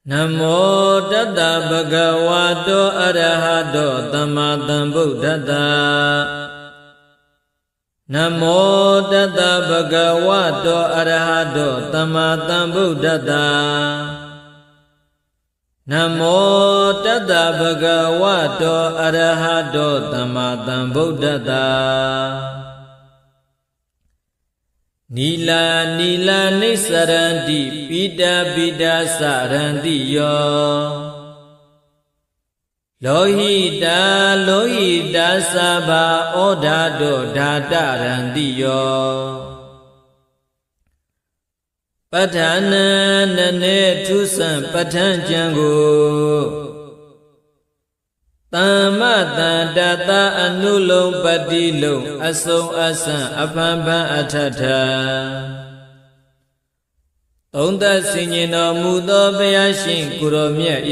Namo Tata Bhagavato Arahato Sammasambuddhassa Namo Tata Bhagavato Arahato Sammasambuddhassa Namo Tata Bhagavato Arahato Sammasambuddhassa Nila Nila Nisaranti Pida Pida Saranti Yo Lohita Lohita Sabha Odado Dadaranti Yo Patana Nane Tusan Patan Jango Tamata Data Anulong Padilong Asong Asan Apamba Atata Tonda Sinyino Mudo Bayashin Kuromya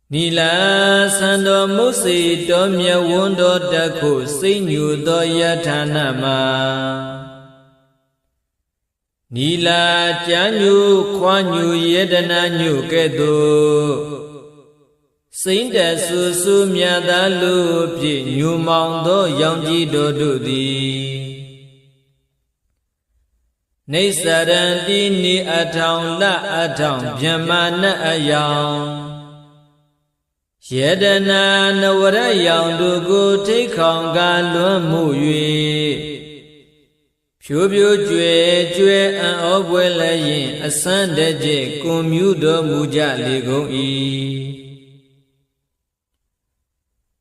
Nila Sando Musi Domya Wundo Daku Sinyu Doyatanama Nila Janyu Kwanyu Yedananyu Kedo Sainda Susu Myadalu Pi Nyumangdo Yangji Dodudi Nisaranti Ni Atang La Atang Pyamana Ayang Yedana Nawara Yang Dugu Tikang Galun Muyue Pyubyu Jue Jue An Obwelayin Asandaje Kumyudo Muja Ligong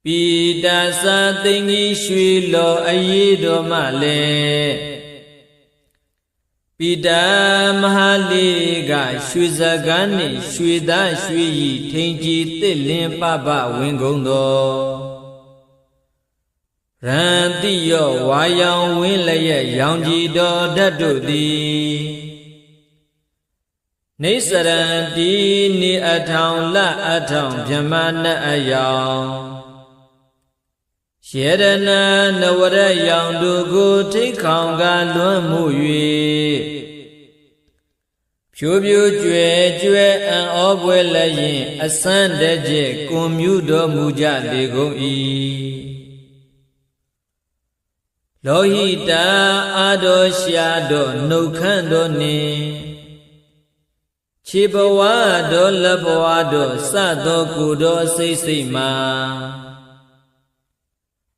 Pida sa tingi shui lo ayido male Pida mahali ga shui zagani shui da shui yi tenji tilin papa wingondo Ranti yo wayang win laye yangji do dadu di Nisaranti ni atang la atang pyamana ayang Yedana Nawara Yang Dugu Tikang Galun Muyue Pyubyu Jue Jue An Obwelayin Asandaje Kumyudo Muja Ligong Lohita Ado Shado Nukando Ni Chibawado Labawado Sado Kudo Sisima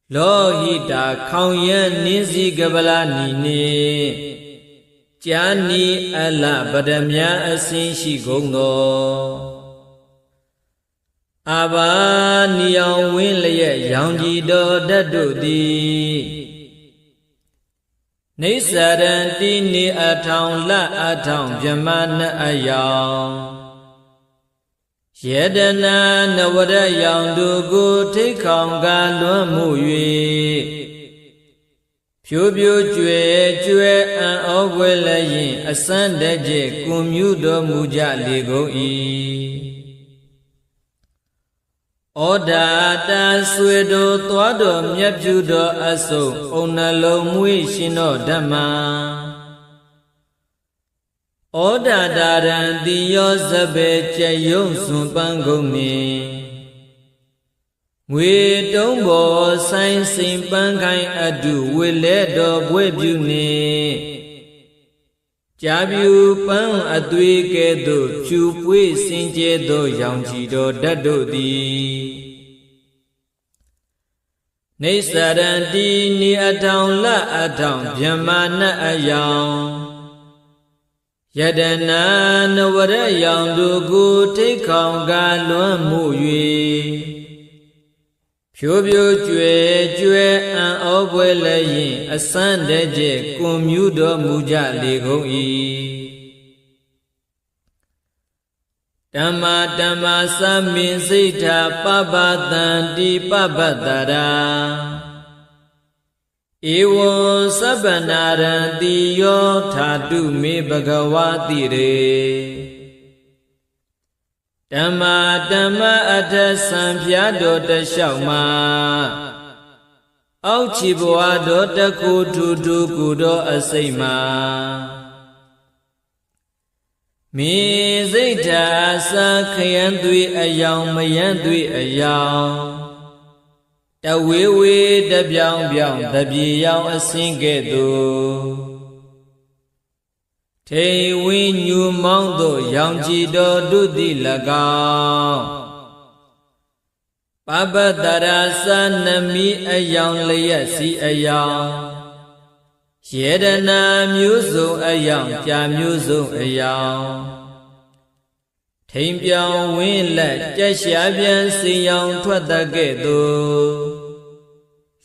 Lohita Kauyan Nizi Gabala Nini Jani Ala Badamya Asin Shigondo Aba Niyang Winlaye Yangji Do Dadudi Nisaranti Ni Atang La Atang Pyamana Ayang Yedana Nawara Yang Dugu Tikang Galun Muyue Pyubyu Jue Jue An Obwelayin Asandaje Kumyudo Muja Ligong Oda Ta Swedo Twado Myapjudo Aso Onalo Mui Shino Dhamma Oda Daran Diyo Zabe Chayong Sumpang Gongni Mwe Tongbo Sain Simpang Kai Adu Wile Do Bwebyu Ni Jabyu Pang Adwi Kedo Chupwe Sinje Do Yangji Do Dado Di Nisaranti Ni Atang La Atang Pyamana Ayang Yedana Nawara Yang Dugu Tikang Galun Muyue Pyubyu Jue Jue An Obwelayin Asandaje Kumyudo Muja Ligong Dhamma Dhamma Samin Sita Pabatanti Pabatara Ewo Sabanaranti Yo Thatu Me Bhagavati Re Dhamma Dhamma Atha Sampyado Tashauma Auchi Bwado Taku Tutu Kudo Asaima မေစိတ်ဓာအစာခယံသွေအယောင်မယံသွေအယောင်တဝေဝေတပြောင်ပြောင်တပြေယောင်အစင်းကဲ့သို့ထေဝိညူမောင်းသို့ရောင်ကြည်တော်ဒုတိ၎င်းပပတရာသနမိအယောင်လျက်စီအယောင်ယေဒနာမျိုးစုံအယောင်ကြာမျိုးစုံအယောင်ထိန်ပြောင်ဝင်းလက်ကြက်ရှာပြန်စီယောင်ထွက်တတ်ကဲ့သို့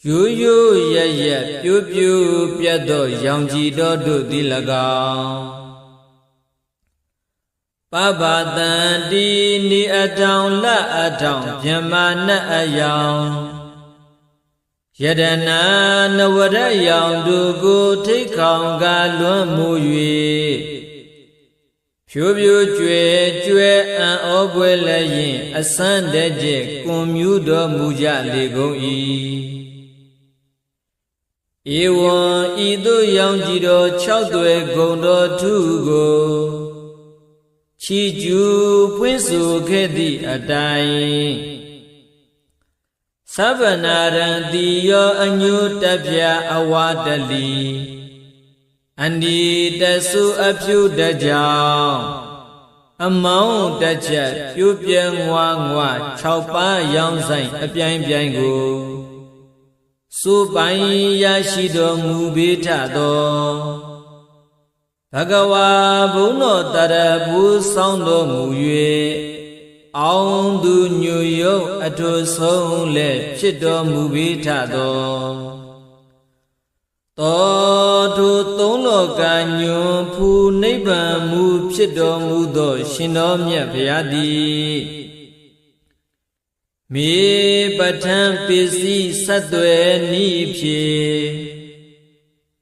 ရိုးရိုးရရပြိုးပြိုးပြတ်သောရောင်ကြည်တော်တို့သည်၎င်းပပတန်တီနိအထောင်လအထောင်မြမနတ်အယောင်ယတနာနဝရယောင်တို့ကိုထိတ်ခေါင်ကလွမ်းမှု၍ဖြိုးဖြိုးကျွဲကျွဲအံ့ဩပွေလည်းရင်အစမ်းတဲ့ကျက်ကွန်မြူတော်မူကြလေကုန်၏ဧဝံဤသို့ရောင်ကြည်တော်6သွဲဂုံတော်ထုကိုချီကျူဖွင့်ဆိုခဲ့သည့်အတိုင်းသဗ္ဗနာရံတိယောအညုတပြအဝတလီအန္တိတဆုအဖြူတကြောင်အမောင်းတချက်ပြိုးပြဲငွားငွား6ပါးရောင်ဆိုင်အပြိုင်ပြိုင်ကိုစိုးပိုင်ရရှိတော်မူပေထသောဘဂဝါဘုန်းတော်တရဘူးဆောင်တော်မူ၍အောင်သူညွယုတ်အထုဆုံးလက်ဖြစ်တော်မူပေထသောတောထုသုံးလောကညွန်ဖူနိဗ္ဗာန်မူဖြစ်တော်မူသောရှင်တော်မြတ်ဘုရားသည်မေပဋ္ဌံပစ္စည်းဆက်သွယ်နိဖြင့်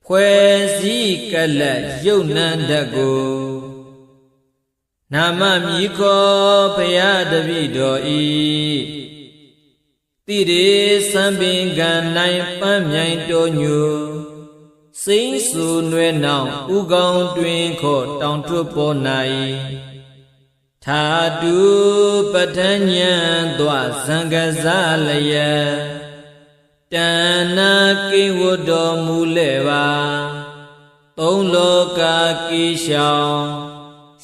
ဖွဲ့စည်းကလတ်ယုတ်နန္တကိုနာမမြည်ခေါ်ဘုရားတပည့်တော်ဤတိရေစံပင်ကံနိုင်ပန်းမြိုင်တော်ညူစိမ့်ဆူနွယ်နောင်ဥကောင်းတွင်ခေါ်တောင်ထွတ်ပေါ်၌ထာတုပဋ္ဌညံသွားဇံကစားလျက်တဏ္ဏကိဝတ္တော်မူလေပါသုံးလောကကိရှောင်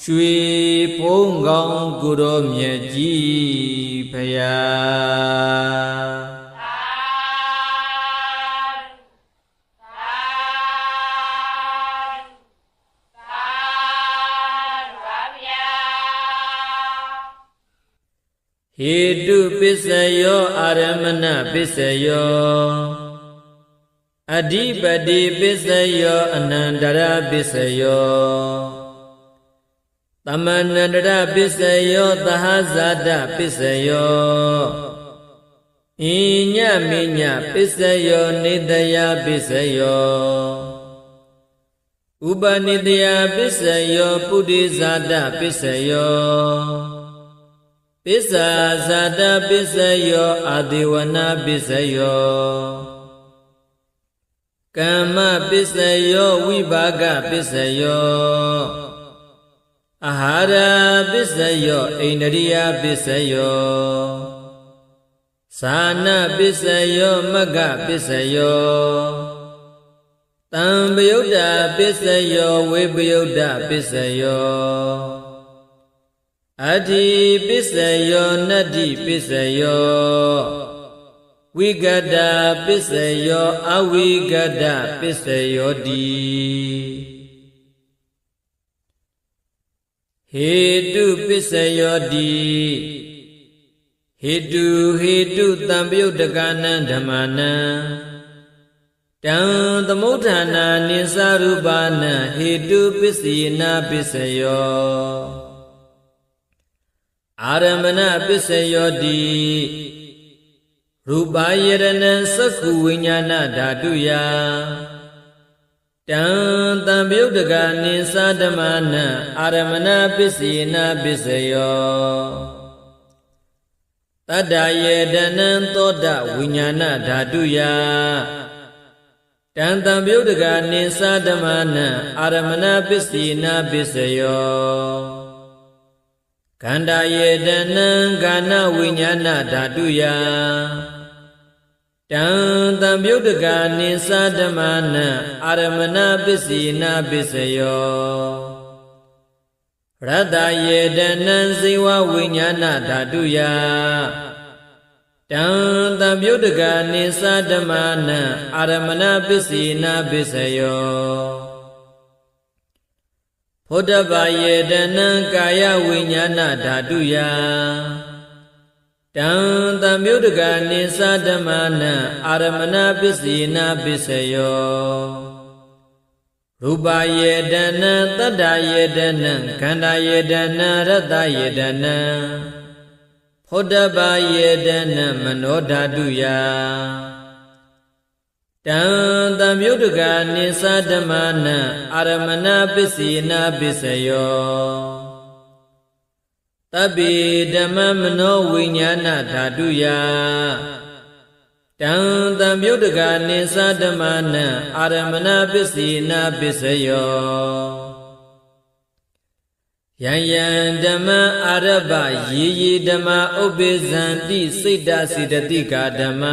ရွှေဖုံးကောင်းကိုတော်မြတ်ကြီးဖယားဟေတုပစ္စယောအာရမဏပစ္စယောအဓိပတိပစ္စယောအနန္တရပစ္စယောသမဏန္တရပစ္စယောသဟဇာတပစ္စယောဣညမိညပစ္စယောနေတယပစ္စယောဥပနိတယပစ္စယောပုရိဇာတပစ္စယောပစ္စာဇာတပစ္စယောအာဒေဝနာပစ္စယောကမ္မပစ္စယောဝိပါကပစ္စယောအာဟာရပစ္စယောဣန္ဒြိယပစ္စယောသာနပစ္စယောမဂ္ဂပစ္စယောတံပယုတ်တာပစ္စယောဝေပယုတ်တာပစ္စယောအတ္တိပစ္စယောနတ္တိပစ္စယောဝိကတပစ္စယောအဝိကတပစ္စယောတိဟေတုပစ္စယောတိဟေတုတံပယုတ်တကနံဓမ္မနံတံသမုဋ္ဌာနာနိသရူပနံဟေတုပစ္စယေနပစ္စယောအာရမဏပစ္စယောတိရူပယရဏံသက္ခုဝိညာဏဓာတုယတံတံပယုတ်တကနိသဓမ္မနံအာရမဏပစ္စယေနပစ္စယောတတ္တယေတနံသောတဝိညာဏဓာတုယတံတံပယုတ်တကနိသဓမ္မနံအာရမဏပစ္စယေနပစ္စယော န္တာယေတနံကာနဝိညာဏဓာတုယတံတံပြုတ်တကာနိသဓမ္မနံအာရမဏပစ္စီနာပစ္စယောရတ္တယေတနံဇိဝဝိညာဏဓာတုယတံတံပြုတ်တကာနိသဓမ္မနံအာရမဏပစ္စီနာပစ္စယောဖုဒ္ဓဘာယေတနံကာယဝိညာဏဓာတုယတံတံပြုတ်တကာနိသဓမ္မနံအာရမဏပစ္စီနာပစ္စယောရူပယေတနံတတ္တယေတနံခန္ဓာယေတနံရတ္တယေတနံဖုဒ္ဓဘာယေတနံမနောဓာတုယတံတံပြုတ်တကာနိသဓမ္မနံအာရမဏပစ္စီနာပစ္စယောတပိဓမ္မမနောဝိညာဏဓာတုယတံတံပြုတ်တကာနိသဓမ္မနံအာရမဏပစ္စီနာပစ္စယောယံယံဓမ္မအာရဘယေယေဓမ္မဥပ္ပိဇန္တိစိတ်တစေတသိကာဓမ္မ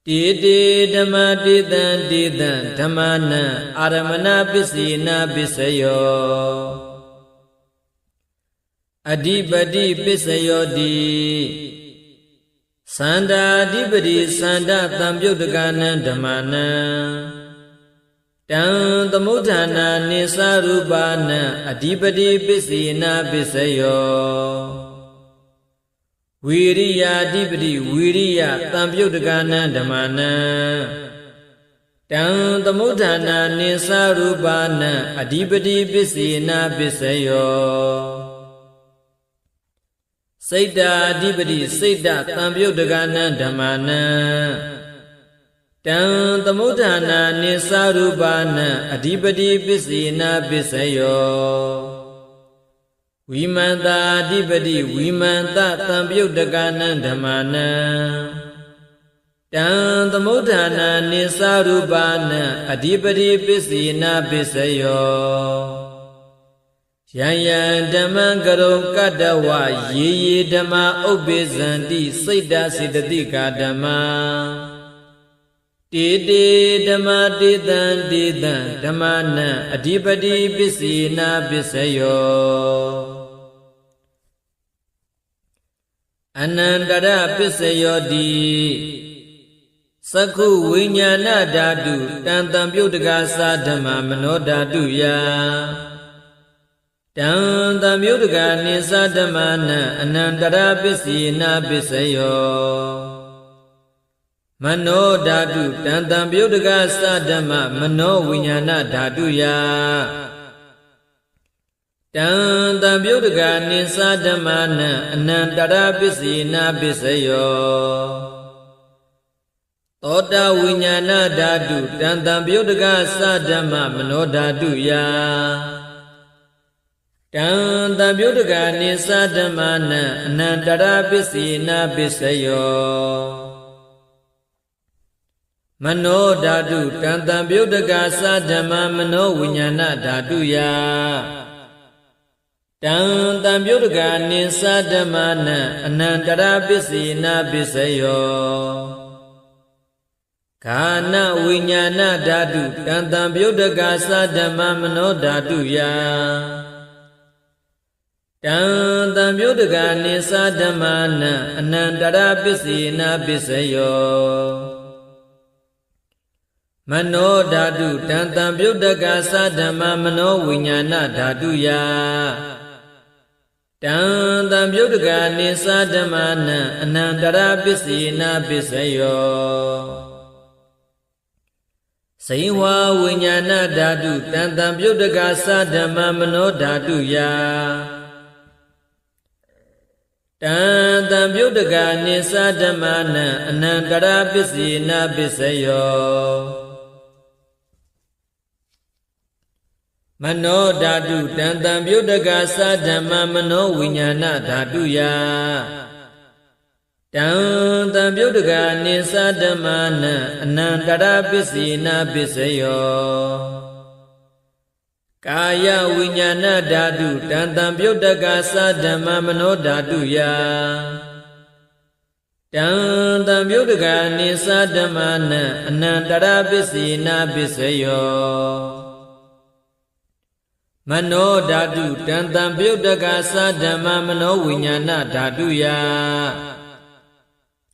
တေတေဓမ္မတေတံတေတံဓမ္မနံအာရမဏပစ္စီနာပစ္စယောအဓိပတိပစ္စယောတိသန္တာအဓိပတိသန္တာတံပြုတ်တကာနံဓမ္မနံတံသမုဋ္ဌာနာနိသရူပနံအဓိပတိပစ္စီနာပစ္စယောဝိရိယာအဓိပတိဝိရိယတံပြုတ်တကာနံဓမ္မနံတံသမုဋ္ဌာနာနိသရူပနံအဓိပတိပစ္စီနာပစ္စယောစိတ်တာအဓိပတိစိတ်တတံပြုတ်တကာနံဓမ္မနံတံသမုဋ္ဌာနာနိသရူပနံအဓိပတိပစ္စီနာပစ္စယောဝိမန္တာအဓိပတိဝိမန္တတံပြုတ်တကာနံဓမ္မနံတံသမုဋ္ဌာနာနိသရူပနံအဓိပတိပစ္စီနာပစ္စယောယံယံဓမ္မံကရုံကတ္တဝယေယေဓမ္မဥပ္ပိဇန္တိစိတ်တစေတသိကာဓမ္မတေတေဓမ္မတေတံတေတံဓမ္မနံအဓိပတိပစ္စီနာပစ္စယောအနန္တရပစ္စယောတိသက္ခုဝိညာဏဓာတုတံတံပြုတ်တကာသဓမ္မမနောဓာတုယတံတံပြုတ်တကာနိသဓမ္မနံအနန္တရပစ္စီနာပစ္စယောမနောဓာတုတံတံပြုတ်တကာသဓမ္မမနောဝိညာဏဓာတုယတံတံပြုတ်တကာနိသဓမ္မနံအနန္တရပစ္စီနာပစ္စယောသောတဝိညာဏဓာတုတံတံပြုတ်တကာသဓမ္မမနောဓာတုယတံတံပြုတ်တကာနိသဓမ္မနံအနန္တရပစ္စီနာပစ္စယောမနောဓာတုတံတံပြုတ်တကာသဓမ္မမနောဝိညာဏဓာတုယတံတံပြုတ်တကာနိသဓမ္မနံအနန္တရပစ္စီနာပစ္စယောခာနဝိညာဏဓာတုတံတံပြုတ်တကာသဓမ္မမနောဓာတုယတံတံပြုတ်တကာနိသဓမ္မနံအနန္တရပစ္စီနာပစ္စယောမနောဓာတုတံတံပြုတ်တကာသဓမ္မမနောဝိညာဏဓာတုယတံတံပြုတ်တကာနိသဓမ္မနံအနန္တရပစ္စီနာပစ္စယောစိဝါဝိညာဏဓာတုတံတံပြုတ်တကာသဓမ္မမနောဓာတုယတံတံပြုတ်တကာနိသဓမ္မနံအနန္တရပစ္စီနာပစ္စယောမနောဓာတုတံတံပြုတ်တကာသဓမ္မမနောဝိညာဏဓာတုယတံတံပြုတ်တကာနိသဓမ္မနံအနန္တရပစ္စီနာပစ္စယော Kaya winyana dhatu tantam pyodaka sadhamma mano dhatu ya tantam pyodaka ni sadhamma na anantara pisina pisayo mano dhatu tantam pyodaka sadhamma mano winyana dhatu ya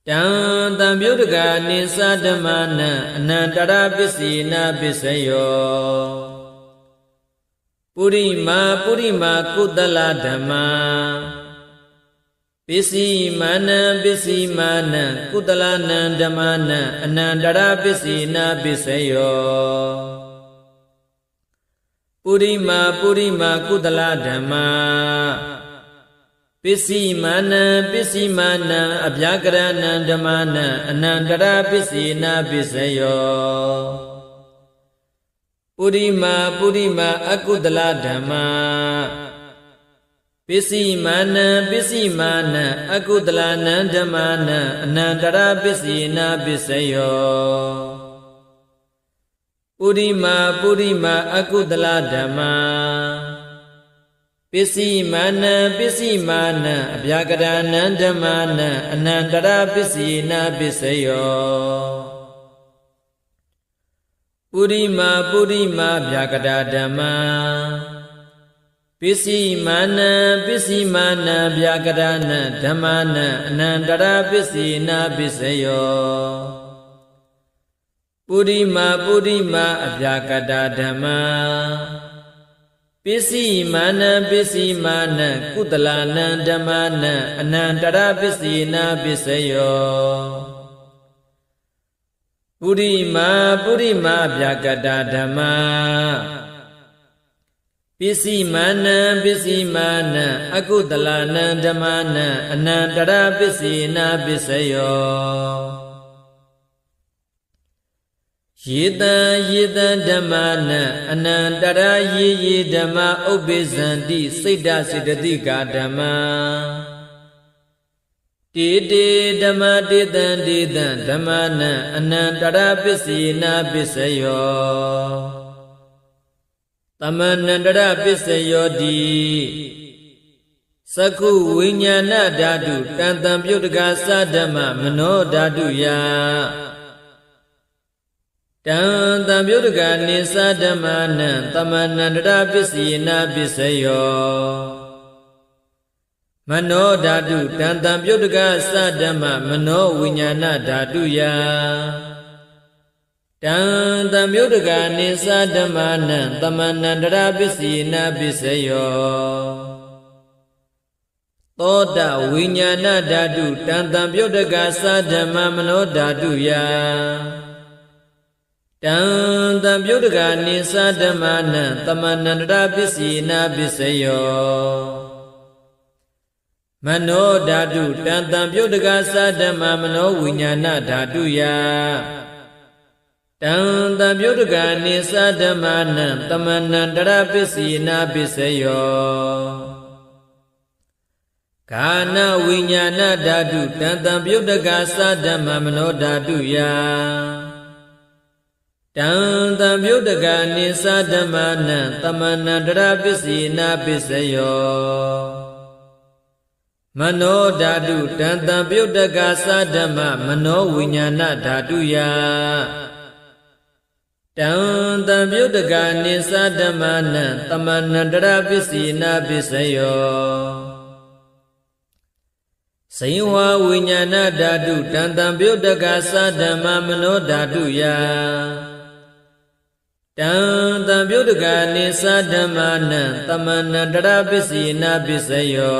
tantam pyodaka ni sadhamma na anantara pisina pisayo Purima Kudala Dhamma Pisimana Kudala Nandamana Anandara Pisina Pisayo Purima Kudala Dhamma Pisimana Abhyagara Nandamana Anandara Pisina Pisayo Purima Akudala Dhamma Pisimana Akudala Nandamana Anandara Pisina Pisayo Purima Akudala Dhamma Pisimana Abhyagara Nandamana Anandara Pisina Pisayo Purima Bhyagada Dhamma Pisimana Bhyagada Dhammana Anandara Pisina Pisayo Purima Bhyagada Dhamma Pisimana Kudala Nandamana Anandara Pisina Pisayo Purima Bhyagada Dhamma Pisimana Akudala Nandamana Anandara Pisina Pisayo Yeda Dhammana Anandara Ye Dhamma Ubizanti Siddha Siddhatika Dhamma Dede Dhamma Dedan Dhammana Anandara Pisina Pisayo Tamanandara Pisayo di Saku Vinyana Dhatu Tantam Pyodaka Sadhamma Mano Dhatu ya Tantam Pyodaka Ni Sadhammana Tamanandara Pisina Pisayo Mano Dhatu Tantam Pyodaka Sadhamma Mano Vinyana Dhatu ya Tantam Pyodaka Ni Sadhammana Tamanandara Pisina Pisayo Toda Vinyana Dhatu Tantam Pyodaka Sadhamma Mano Dhatu ya Tantam Pyodaka Ni Sadhammana Tamanandara Pisina Pisayo Mano Dhatu Tantam Pyodaka Sadhamma Mano Vinyana Dhatu ya Tantam Pyodaka Ni Sadhammana Tamanandara Pisina Pisayo Kana Vinyana Dhatu Tantam Pyodaka Sadhamma Mano Dhatu ya Tantam Pyodaka Ni Sadhammana Tamanandara Pisina Pisayo Mano Dhatu Tantam Pyodaka Sadhamma Mano Vinyana Dhatu ya Tantam Pyodaka Ni Sadhammana Tamanandara Pisina Pisayo Sayywa Vinyana Dhatu Tantam Pyodaka Sadhamma Mano Dhatu ya Tantam Pyodaka Ni Sadhammana Tamanandara Pisina Pisayo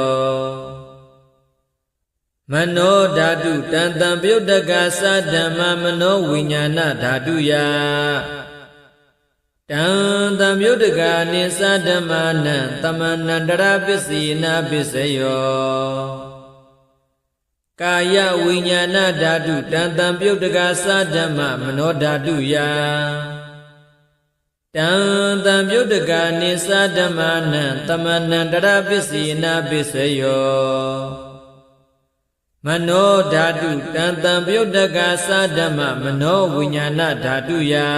Mano Dhatu Tantam Pyodaka Sadhamma Mano Vinyana Dhatu ya Tantam Pyodaka Ni Sadhammana Tamanandara Pisina Pisayo Kaya Vinyana Dhatu Tantam Pyodaka Sadhamma Mano Dhatu ya Tantam Pyodaka Ni Sadhammana Tamanandara Pisina Pisayo Mano Dhatu Tantam Pyodaka Sadhamma Mano Vinyana Dhatu ya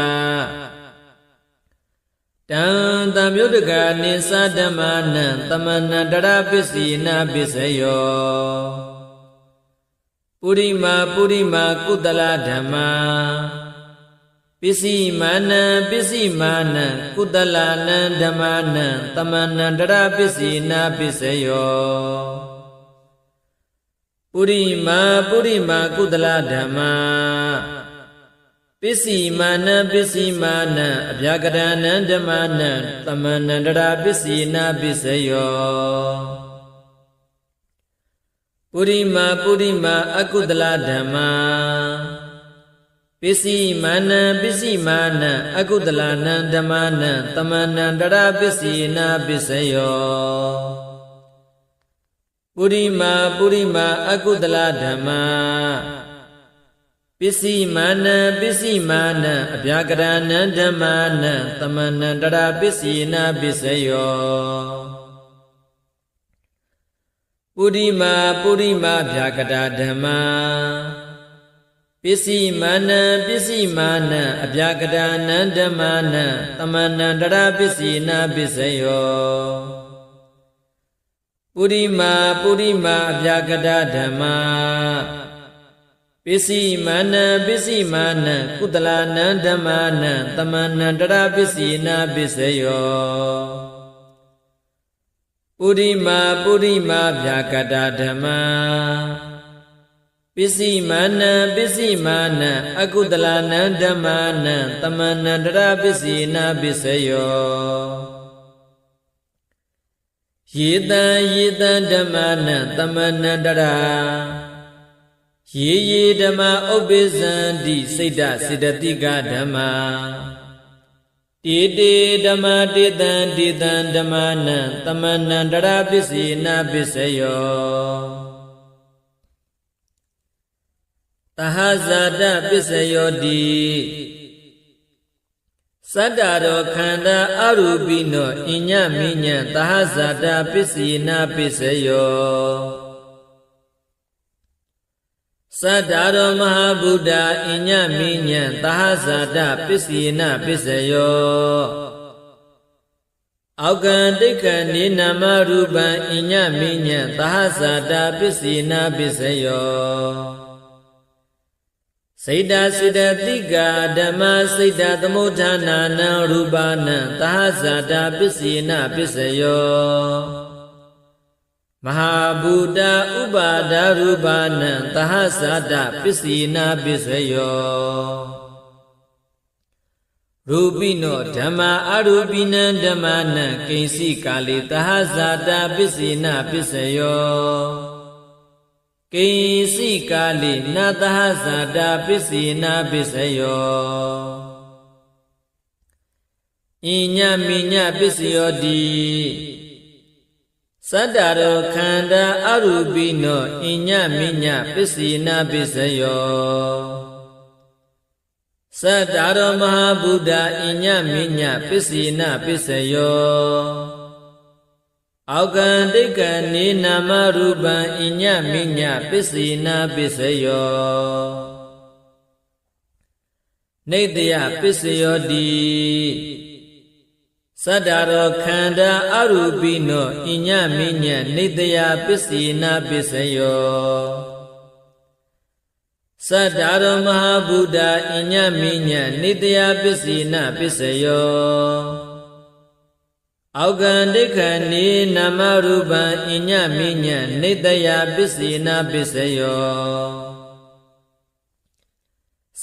Tan tamyudaka nisa dhammana tamana darabhisina bhisayo Purima kudala dhamma Bisimana kudalana dhammana tamana darabhisina bhisayo Purima kudala dhamma Bisimana abhyagadana dhammana tamana darabhisina bhisayo Purima akudala dhamma Bisimana akudalana dhammana tamana darabhisina bhisayo Purima akudala dhamma Bisimana abhyagadana dhammana tamana darabhisina bhisayo Purima abhyagada dhamma Bisimana abhyagadana dhammana tamana darabhisina bhisayo Purima abhyagada dhamma Bisimana kudalana dhammana tamana darabhisina bhisayo Purima abhyagada dhamma Bisimana akudalana dhammana tamana darabhisina bhisayo Yeda dhammana tamana dara Ye dhamma obizandi siddha siddhatika dhamma Dede dhamma dedan dhammana tamana darabhisina bhisayo Tahazada bhisayo di Saddharo khanda arubino inya minya tahazada bhisina bhisayo Saddharo mahabuddha inya minya tahazada bhisina bhisayo Aukandika ninama rupa inya minya tahazada bhisina bhisayo Siddha siddhatika dhamma siddha tamodhanana rupana tahazada bhisina bhisayo Mahabuddha upada rupana tahasada bhisina bhisayo Rupino dhamma arupina dhammana kinsi kali tahasada bhisina bhisayo Kinsi kali na tahasada bhisina bhisayo Inya minya bhisayo di Saddharo khanda arubino inya minya bhisina bhisayo Saddharo mahabuddha inya minya bhisina bhisayo Aukandika ninama rupa inya minya bhisina bhisayo Nidya bhisayo di Saddharo khanda arubino inya minya nidya bhisina bhisayo Saddharo mahabuddha inya minya nidya bhisina bhisayo Aukandika ninama rupa inya minya nidya bhisina bhisayo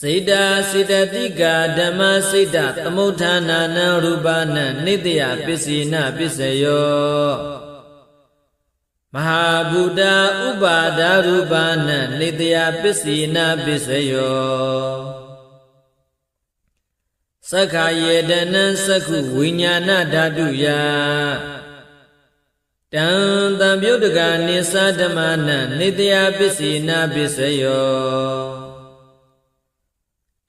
Siddha siddhatika dhamma siddha tamodhanana rupana nidya bhisina bhisayo Mahabuddha upada rupana nidya bhisina bhisayo Sakhayedana sakhu viññāna dhātuya Tan tamyudaka nisa dhammana nidya bhisina bhisayo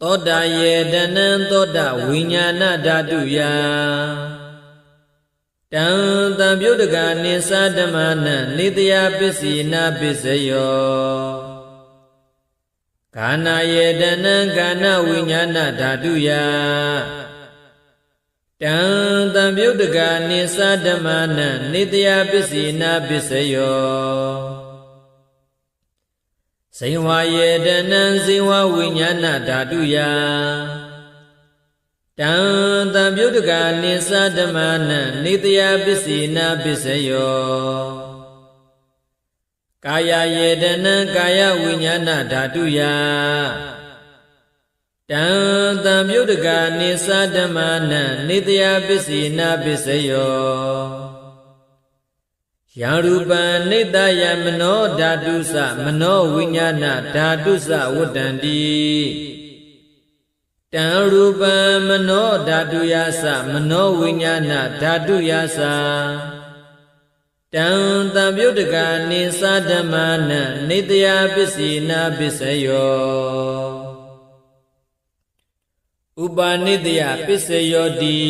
Toda yedana toda viññāna dhātuya Tan tamyudaka nisa dhammana nidya bhisina bhisayo Kana yedana kana viññāna dhātuya တံတံပြုတ်တကနိသဓမ္မနံနေတယပစ္စေနာပစ္စယောဇိဝယေတနံဇိဝဝိညာဏဓာတုယတံတံပြုတ်တကနိသဓမ္မနံနေတယပစ္စေနာပစ္စယောကာယယေတနံကာယဝိညာဏဓာတုယတံတံပြုတ်တကနိသဓမ္မနံနေတယပစ္စေနာပစ္စယောယံရူပံနေတယမနောဓာတုသမနောဝိညာဏဓာတုသဝတ္တန္တိတံရူပံမနောဓာတုယသမနောဝိညာဏဓာတုယတံတံပြုတ်တကနိသဓမ္မနံနေတယပစ္စေနာပစ္စယောဥပါနိတယပစ္စယောတိ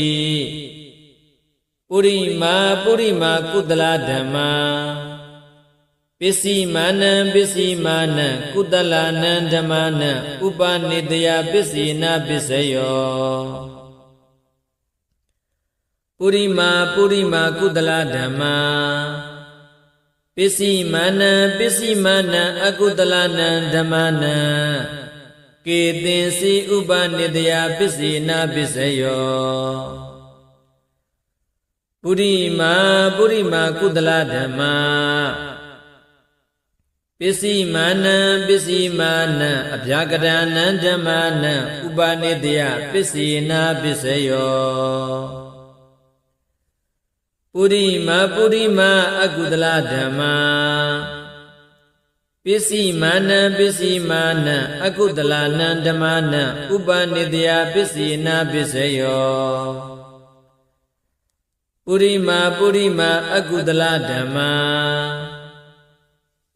ပုရိမာကုတလဓမ္မာပစ္စည်းမာနံကုတလနံဓမ္မာနံဥပါနိတယပစ္စေနာပစ္စယောပုရိမာကုတလဓမ္မာပစ္စည်းမာနံအကုတလနံဓမ္မာနံကေသင်္စီဥပါနိတယပစ္စေနာပစ္စယောပုရိမာကုတလဓမ္မာပစ္စည်းမာနံအဗျာကရဏံဓမ္မာနံဥပါနိတယပစ္စေနာပစ္စယောပုရိမာအကုတလဓမ္မာပစ္စည်းမာနံအကုတလနံဓမ္မာနံဥပါနိတယပစ္စေနာပစ္စယောပုရိမာအကုတလဓမ္မာ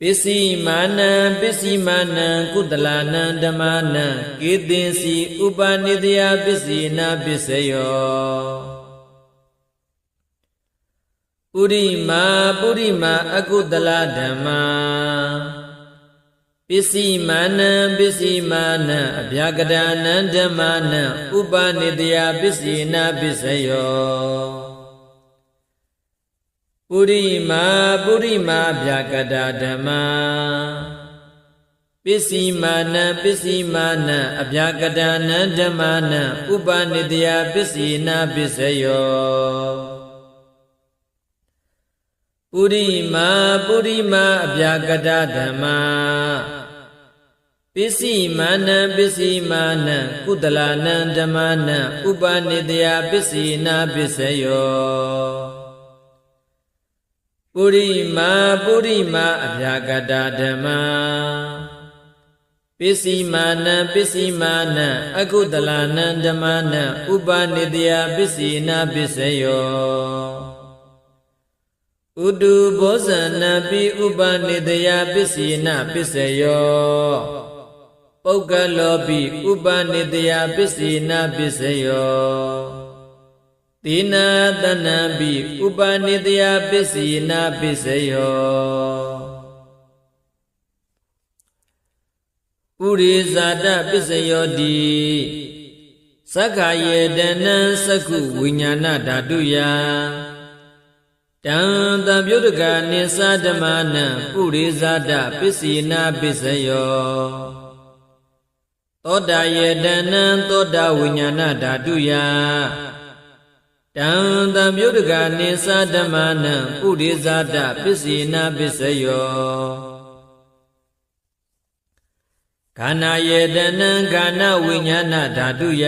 ပစ္စည်းမာနံကုတလနံဓမ္မာနံကေသင်္စီဥပါနိတယပစ္စေနာပစ္စယောပုရိမာအကုတလဓမ္မာပစ္စည်းမာနံအဗျာကရဏံဓမ္မာနံဥပါနိတယပစ္စေနာပစ္စယောပုရိမာဗျာကတာဓမ္မာပစ္စည်းမာနံအဗျာကတာနံဓမ္မာနံဥပါနိတယပစ္စေနာပစ္စယောပုရိမာအဗျာကတာဓမ္မာပစ္စည်းမာနံကုတလနံဓမ္မာနံဥပါနိတယပစ္စေနာပစ္စယောပုရိမာအဗျာကတာဓမ္မာပစ္စည်းမာနံအကုတလနံဓမ္မာနံဥပါနိတယပစ္စေနာပစ္စယောဥတုဘောဇနပိဥပါနိတယပစ္စေနာပစ္စယောပုဂ္ဂလောပိဥပါနိတယပစ္စေနာပစ္စယောတိနာတနံပိဥပါနိတယပစ္စေနာပစ္စယောပုရိဇာတပစ္စယောတိသက္ခယေတနံသက္ခုဝိညာဏဓာတုယတံတံပြုတ်တကနိသဓမ္မာနံပုရိဇာတပစ္စေနာပစ္စယောသောတာယေတနံသောတာဝိညာဏဓာတုယတံတံပြုတ်တကနိသဓမ္မာနံပုရိဇာတပစ္စေနာပစ္စယောခန္ဓာယေတနံခန္ဓာဝိညာဏဓာတုယ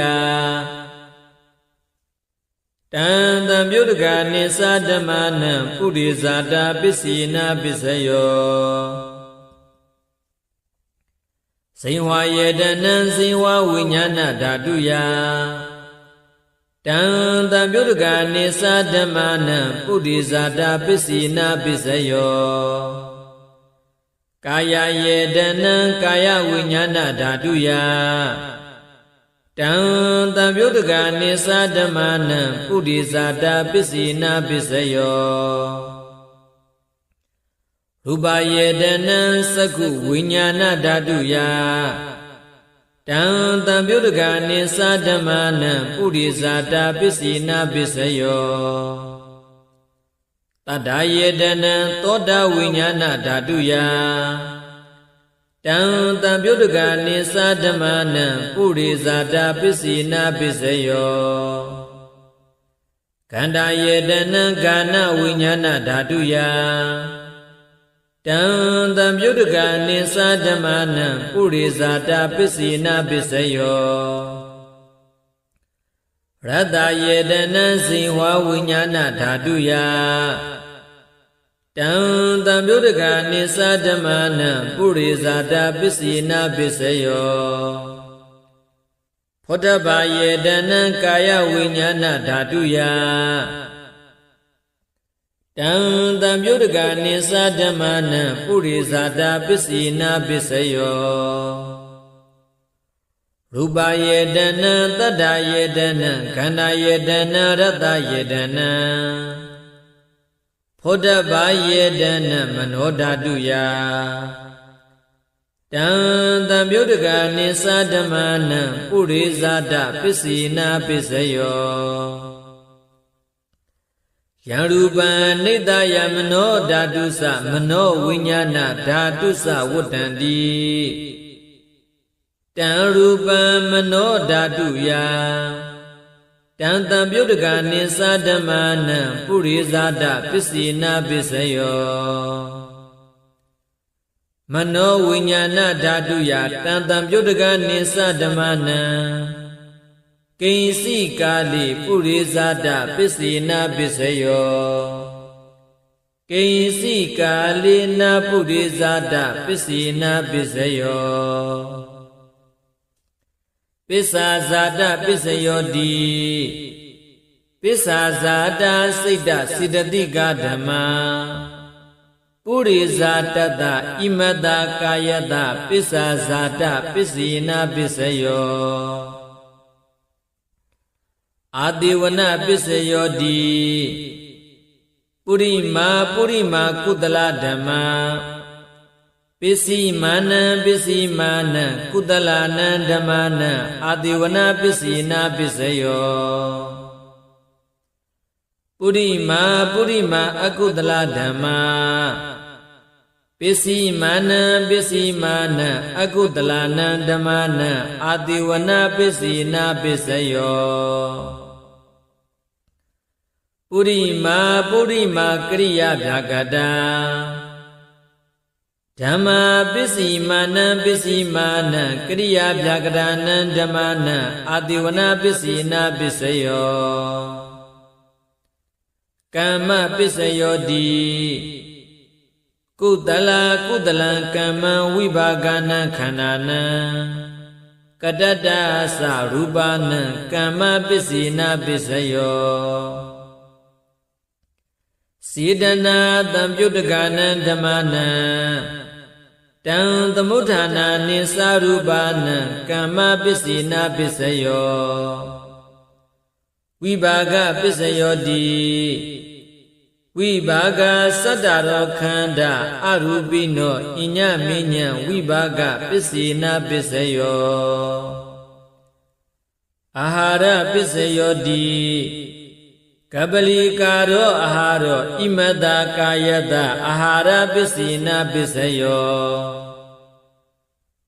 တံတံပြုတ်တကနိသဓမ္မာနံပုရိဇာတပစ္စေနာပစ္စယောဇိဝယေတနံဇိဝဝိညာဏဓာတုယတံတံပြုတ်တကနိသဓမ္မာနံပုရိဇာတပစ္စေနာပစ္စယောကာယယေတနံကာယဝိညာဏဓာတုယတံတံပြုတ်တကနိသဓမ္မာနံပုရိဇာတပစ္စေနာပစ္စယောရူပယေတနံသက္ခုဝိညာဏဓာတုယ တံတံပြုတကနိသာဓမ္မနံပုရိဇာတာပစ္စီနာပစ္စယောတတ္တယေတနံသောတာဝိညာဏဓာတုယတံတံပြုတကနိသာဓမ္မနံပုရိဇာတာပစ္စီနာပစ္စယောခန္ဓာယေတနံကာဏဝိညာဏဓာတုယတံတံပြုတကနိသာဓမ္မနံပုရိဇာတာပစ္စီနာပစ္စယောရတ္တယေတနံဇိဝဝိညာဏဓာတုယတံတံပြုတကနိသာဓမ္မနံပုရိဇာတာပစ္စီနာပစ္စယောဖောတဗ္ဗယေတနံကာယဝိညာဏဓာတုယတံတံပြုတကနိသာဓမ္မနံပုရိဇာတာပစ္စီနာပစ္စယောရူပယေတနံတတ္တယေတနံခန္ဓာယေတနံရတ္တယေတနံဖောတဗ္ဗယေတနံမနောဓာတုယတံတံပြုတကနိသာဓမ္မနံပုရိဇာတာပစ္စီနာပစ္စယောယံရူပံနိတ္တယမနောဓာတုသမနောဝိညာဏဓာတုသဝတ္တန္တိတံရူပံမနောဓာတုယတံတံပြုတကနိသာဓမ္မနံပုရိဇာတာပစ္စီနာပစ္စယောမနောဝိညာဏဓာတုယတံတံပြုတကနိသာဓမ္မနံကိဉ္စိကာလိပုရိဇာတာပစ္စီနာပစ္စယောကိဉ္စိကာလိနာပုရိဇာတာပစ္စီနာပစ္စယောပစ္စာဇာတပစ္စယောတိပစ္စာဇာတာစိတ်တစေတသိကဓမ္မာပုရိဇာတတဣမတကာယတပစ္စာဇာတပစ္စီနာပစ္စယောအာတိဝနပစ္စယောတိပုရိမာကုတလဓမ္မာပစ္စည်းမာနံကုတလနံဓမ္မာနံအာတိဝနပစ္စီနာပစ္စယောပုရိမာအကုတလဓမ္မာပစ္စည်းမာနံအကုတလနံဓမ္မာနံအာတိဝနပစ္စီနာပစ္စယောပုရိမာကရိယာဗျာကတာဓမ္မာပစ္စည်းမာနံကရိယာဗျာကတာနံဓမ္မာနံအာတိဝနပစ္စီနာပစ္စယောကမ္မပစ္စယောတိကုတလံကမ္မံဝိဘာဂနံခန္ဓာနံကတတ္တသရူပနံကမ္မပစ္စီနာပစ္စယောစေတနာတံပြုတကနံဓမ္မနံတံသမုဋ္ဌာနာနိသာရူပနံကမ္မပစ္စီနာပစ္စယောဝိဘာဂပစ္စယောတိဝိဘာဂသတ္တရောခန္ဓာအရူပိနောဣညမေညံဝိဘာဂပစ္စီနာပစ္စယောအာဟာရပစ္စယောတိကပလီကာရောအာဟာရောဣမတကာယတအာဟာရပစ္စီနာပစ္စယော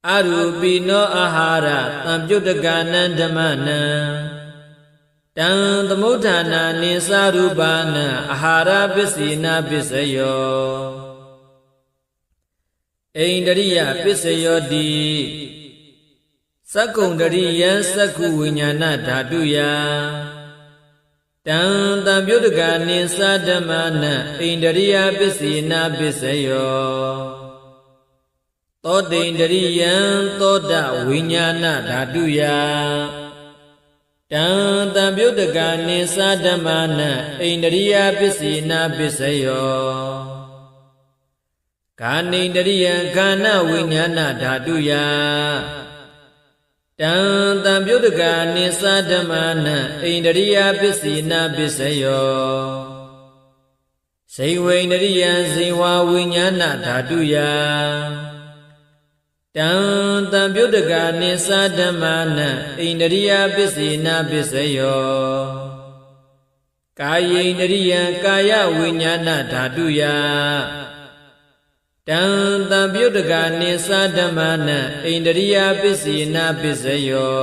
အရူပိနောအာဟာရတံပြုတကနံဓမ္မနံတံသမုဋ္ဌာနာနိသာရူပနံအာဟာရပစ္စီနာပစ္စယောဣန္ဒရိယပစ္စယောတိသက္ကုံတရိယံသက္ခုဝိညာဏဓာတုယတံတံပြုတကနိသာဓမ္မနံဣန္ဒရိယပစ္စီနာပစ္စယောသောတိန္ဒရိယံသောတဝိညာဏဓာတုယတံတံပြုတကနိသာဓမ္မနံဣန္ဒရိယပစ္စီနာပစ္စယောကာနိန္ဒရိယံကာဏဝိညာဏဓာတုယတံတံပြုတကနိသာဓမ္မနံဣန္ဒရိယပစ္စီနာပစ္စယောဇိဝိန္ဒရိယံဇိဝဝိညာဏဓာတုယ Tang tam pyodaka nisa dhammana indriya pisina pisayo Kaya indriya kaya vinyana dhatuya Tang tam pyodaka nisa dhammana indriya pisina pisayo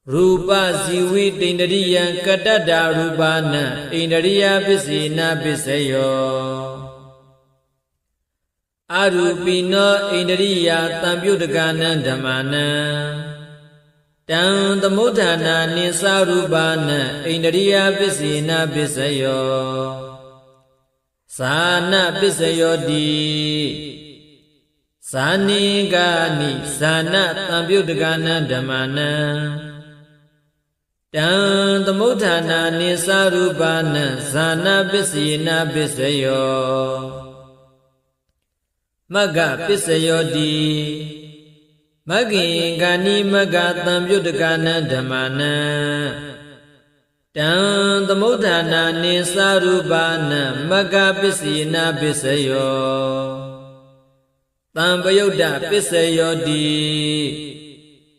Rupa zivi indriya katata rupana indriya pisina pisayo Arupino indriya tampyutakana dhammana Tang tamudhana nisa rupana indriya pisina pisayo Sana pisayo di Sani gani sana tampyutakana dhammana Tang tamudhana nisa rupana sana pisina pisayo Magga pisayo di Maggi gani magga tampyutakana dhammana Tang tamudhana nisa rupana magga pisina pisayo Tampayuddha pisayo di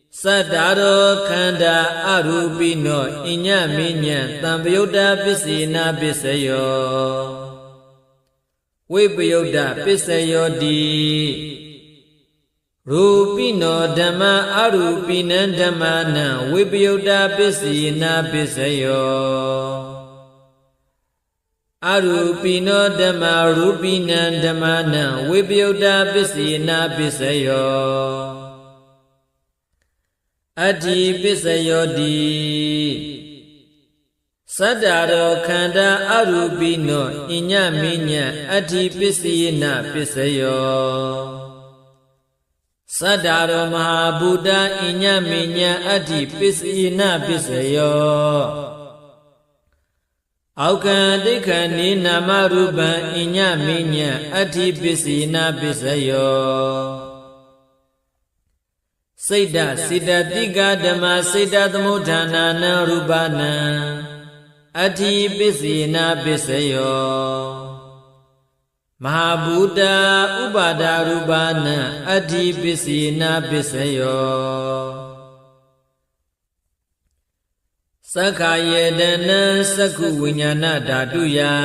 Saddharo khanda arupino inya minya tampayuddha pisina pisayo Vipayuddha pisayo di Rupino dhamma arupina dhammana Vipayuddha pisina pisayo Arupino dhamma rupina dhammana Vipayuddha pisina pisayo Adi pisayo di Saddharo khanda arupino inya minya adi pisina pisayo Saddharo mahabuddha inya minya adi pisina pisayo Aukandikani namarupa inya minya adi pisina pisayo Siddha siddhatika dhamma siddha tamudhana na rupana Adi pisina pisayo Mahabuddha upada rupana Adi pisina pisayo Sakhayedana sakhu vinyana dhatuya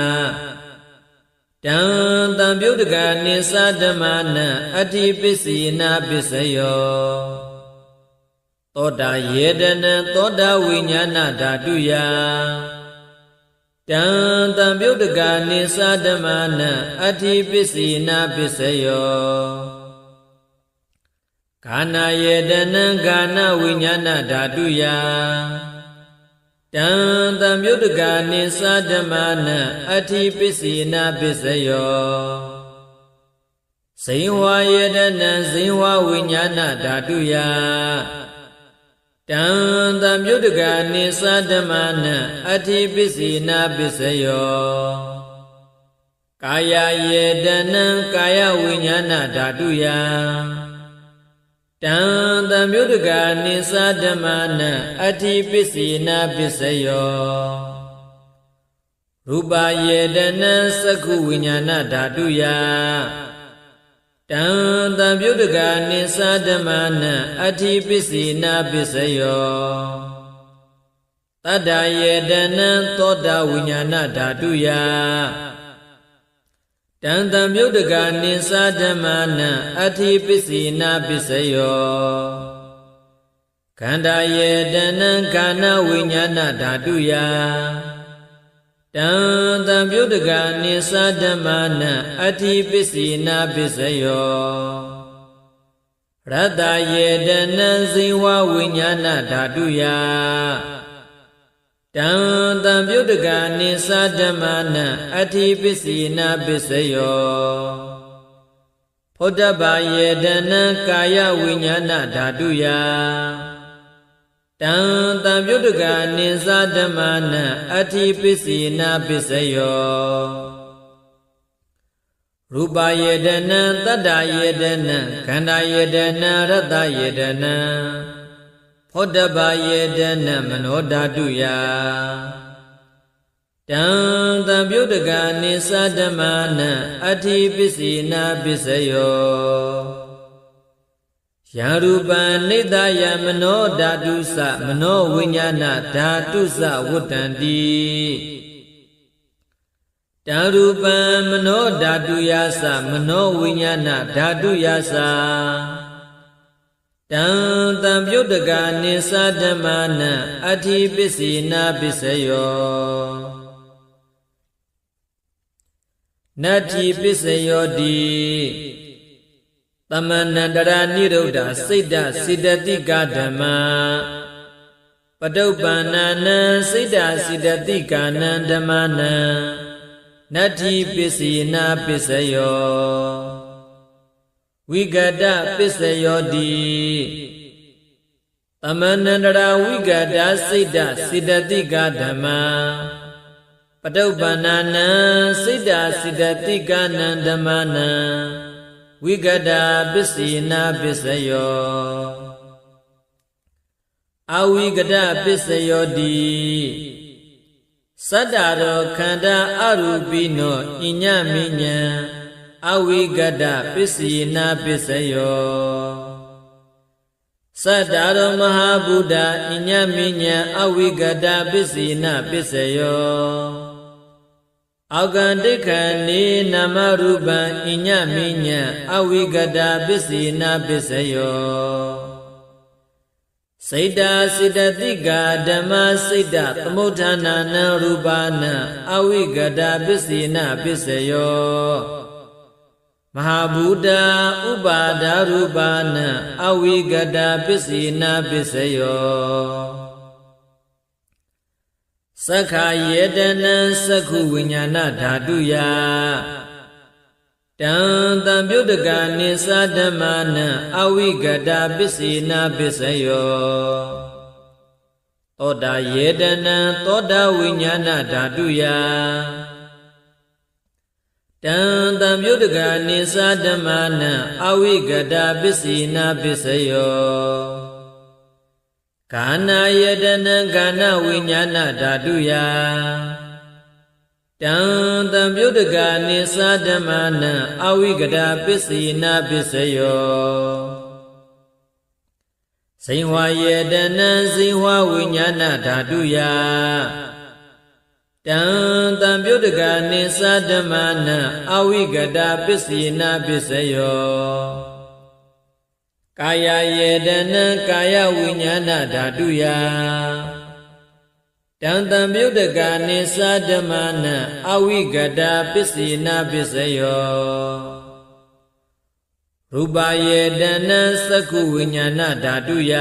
Tang tampyuddaka nisa dhammana Adi pisina pisayo Toda yedana toda vinyana dhatuya Tang tampyuddaka nisa dhammana Adi pisina pisayo Kana yedana kana vinyana dhatuya Tang tampyuddaka nisa dhammana Adi pisina pisayo Sihwa yedana sihwa vinyana dhatuya Tang tampyuddaka nisa dhammana Adi pisina pisayo Kaya yedana kaya vinyana dhatuya Tang tampyuddaka nisa dhammana Adi pisina pisayo Rupa yedana sakhu vinyana dhatuya Tang tampyuddaka nisa dhammana Adi pisina pisayo Tada yedana toda vinyana dhatuya Tang tampyuddaka nisa dhammana Adi pisina pisayo Khanda yedana kana vinyana dhatuya Tang tampyuddaka nisa dhammana Adi pisina pisayo Ratta yedana zihwa vinyana dhatuya Tang tampyuddaka nisa dhammana Adi pisina pisayo Phottapa yedana kaya vinyana dhatuya Tang tampyuddaka nisa dhammana Adi pisina pisayo Rupa yedana tatta yedana khanda yedana ratta yedana Phottapa yedana mano dhatuya Tang tampyuddaka nisa dhammana Adi pisina pisayo ယံရူပံနိတယမနောဓာတုသမနောဝိညာဏဓာတုသဝတ္တန္တိတံရူပံမနောဓာတုယသမနောဝိညာဏဓာတုယတံတံပြုတ်တကာနိသဓမ္မနံအဋ္ဌိပစ္စေနာပစ္စယောနတ္ထိပစ္စယောတိသမဏန္တရာနိရုဒ္ဓစိတ်တစိတတိကဓမ္မပတုပ္ပန္နနံစိတ်တစိတတိကနံဓမ္မနံနတ္ထိပစ္စေနာပစ္စယောဝိကတပစ္စယောတိသမဏန္တရာဝိကတစိတ်တစိတတိကဓမ္မပတုပ္ပန္နနံစိတ်တစိတတိကနံဓမ္မနံဝိကတပစ္စေနာပစ္စယောအဝိကတပစ္စယောတိသတ္တရောခန္ဓာအရူပိနောဣညမိညံအဝိကတပစ္စေနာပစ္စယောသတ္တရောမဟာဗုဒ္ဓဣညမိညံအဝိကတပစ္စေနာပစ္စယောအောကံဒိဋ္ဌံနေနာမရူပံဣညမိညံအဝိကတပစ္စေနာပစ္စယောစိတ်တာစိတတိကဓမ္မစိတ်တသမုဋ္ဌာနာနံရူပနံအဝိကတပစ္စေနာပစ္စယောမဟာဗုဒ္ဓဥပါဒရူပနံအဝိကတပစ္စေနာပစ္စယောသက္ခာယေတနံသက္ခုဝိညာဏဓာတုယတံတံပြုတ်တကာနိသဓမ္မနံအဝိကတပစ္စေနာပစ္စယောသောတာယေတနံသောတာဝိညာဏဓာတုယတံတံပြုတ်တကာနိသဓမ္မနံအဝိကတပစ္စေနာပစ္စယောကာနာယတနံကာနဝိညာဏဓာတုယတံတံပြုတ်တကာနိသဓမ္မနံအဝိကတပစ္စေနာပစ္စယောဇိဝယတနံဇိဝဝိညာဏဓာတုယတံတံပြုတ်တကာနိသဓမ္မနံအဝိကတပစ္စေနာပစ္စယောကာယယေတနံကာယဝိညာဏဓာတုယတံတံပြုတ်တကာနိသဓမ္မနံအဝိကတပစ္စေနာပစ္စယောရူပယေတနံသက္ခုဝိညာဏဓာတုယ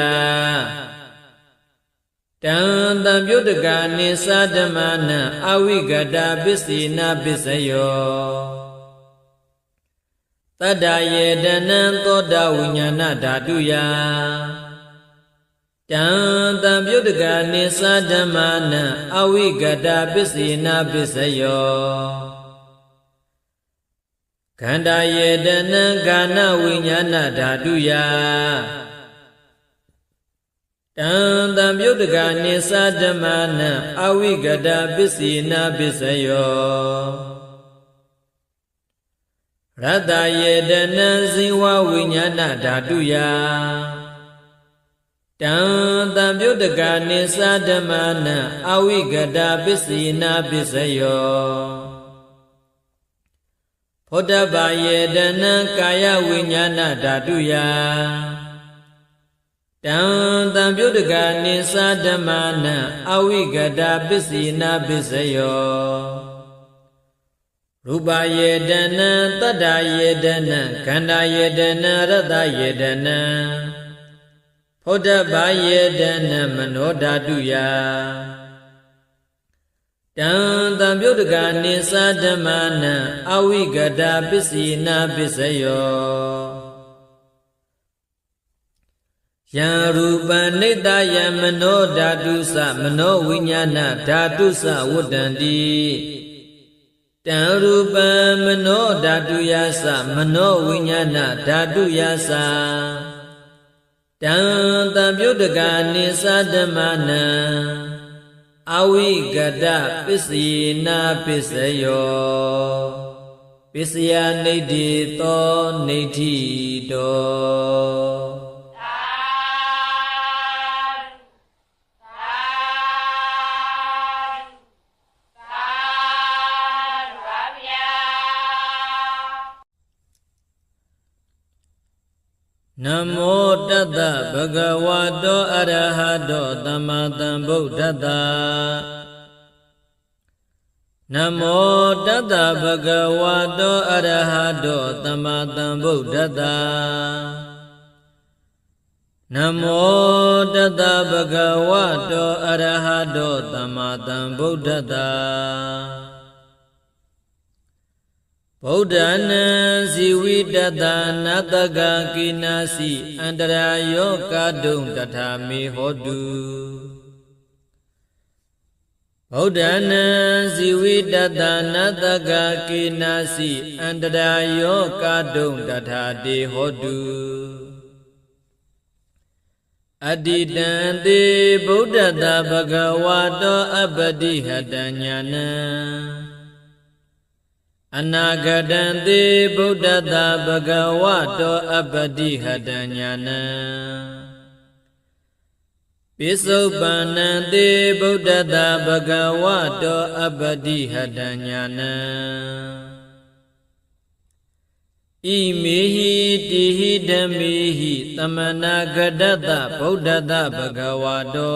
တံတံပြုတ်တကာနိသဓမ္မနံအဝိကတပစ္စေနာပစ္စယောတတ္တယေတနံသောတာဝိညာဏဓာတုယတံတံပြုတ်တကာနိသဓမ္မနံအဝိကတပစ္စေနာပစ္စယောခန္ဓာယေတနံကာနဝိညာဏဓာတုယတံတံပြုတ်တကာနိသဓမ္မနံအဝိကတပစ္စေနာပစ္စယောရတ္တယေတနံဇိဝဝိညာဏဓာတုယတံတံပြုတ်တကာနိသဓမ္မနံအဝိကတပစ္စေနာပစ္စယောဖောတ္တဗယေတနံကာယဝိညာဏဓာတုယတံတံပြုတ်တကာနိသဓမ္မနံအဝိကတပစ္စေနာပစ္စယောရူပယေတနံတတ္တယေတနံခန္ဓာယေတနံရတ္တယေတနံဖောတ္တဗယေတနံမနောဓာတုယတံတံပြုတ်တကာနိသဓမ္မနံအဝိကတပစ္စေနာပစ္စယောယံရူပံနိတယမနောဓာတုသမနောဝိညာဏဓာတုသဝတ္တန္တိတံရူပံမနောဓာတုယသမနောဝိညာဏဓာတုယတံတံပြုတ်တကာနိသဓမ္မနံအဝိကတပစ္စေနာပစ္စယောပစ္စယနိဋ္ဌိသောနိဋ္ဌိတော Namo Tata Bhagavato Arahato Tammasambuddhassa Namo Tata Bhagavato Arahato Tammasambuddhassa Namo Tata Bhagavato Arahato Tammasambuddhassa Buddhana Sividata Nataka Kinasi Andarayo Kadung Tatami Hodu Buddhana Sividata Nataka Kinasi Andarayo Kadung Tatadi Hodu Adidante Buddhata Bhagavato Abadihadanyana Anagadante Buddhata Bhagavato Abadihadanyana Pisopanante Buddhata Bhagavato Abadihadanyana Imehi tihi damihi Tamanagadata Buddhata Bhagavato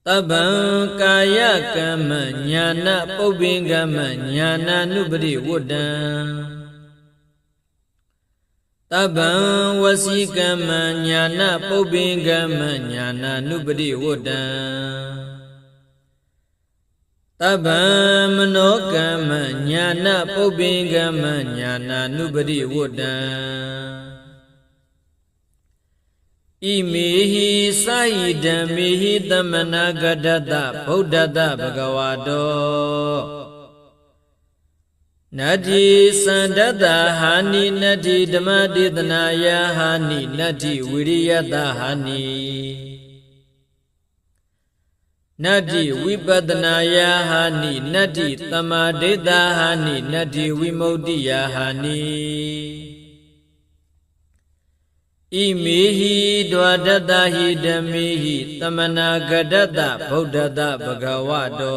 Tabang kaya kama nyana pobingama nyana nubri wudan Tabang wasikama nyana pobingama nyana nubri wudan Tabang manokama nyana pobingama nyana nubri wudan Imehi Saidamihi Tamanagadata Buddhata Bhagavato Nadi Sandata Hani Nadi Dhammadithanaya Hani Nadi Viriyata Hani Nadi Vipadanaya Hani Nadi Tamadita Hani Nadi Vimodhiya Hani Imehi Dwadata Hidamihi Tamanagadata Buddhata Bhagavato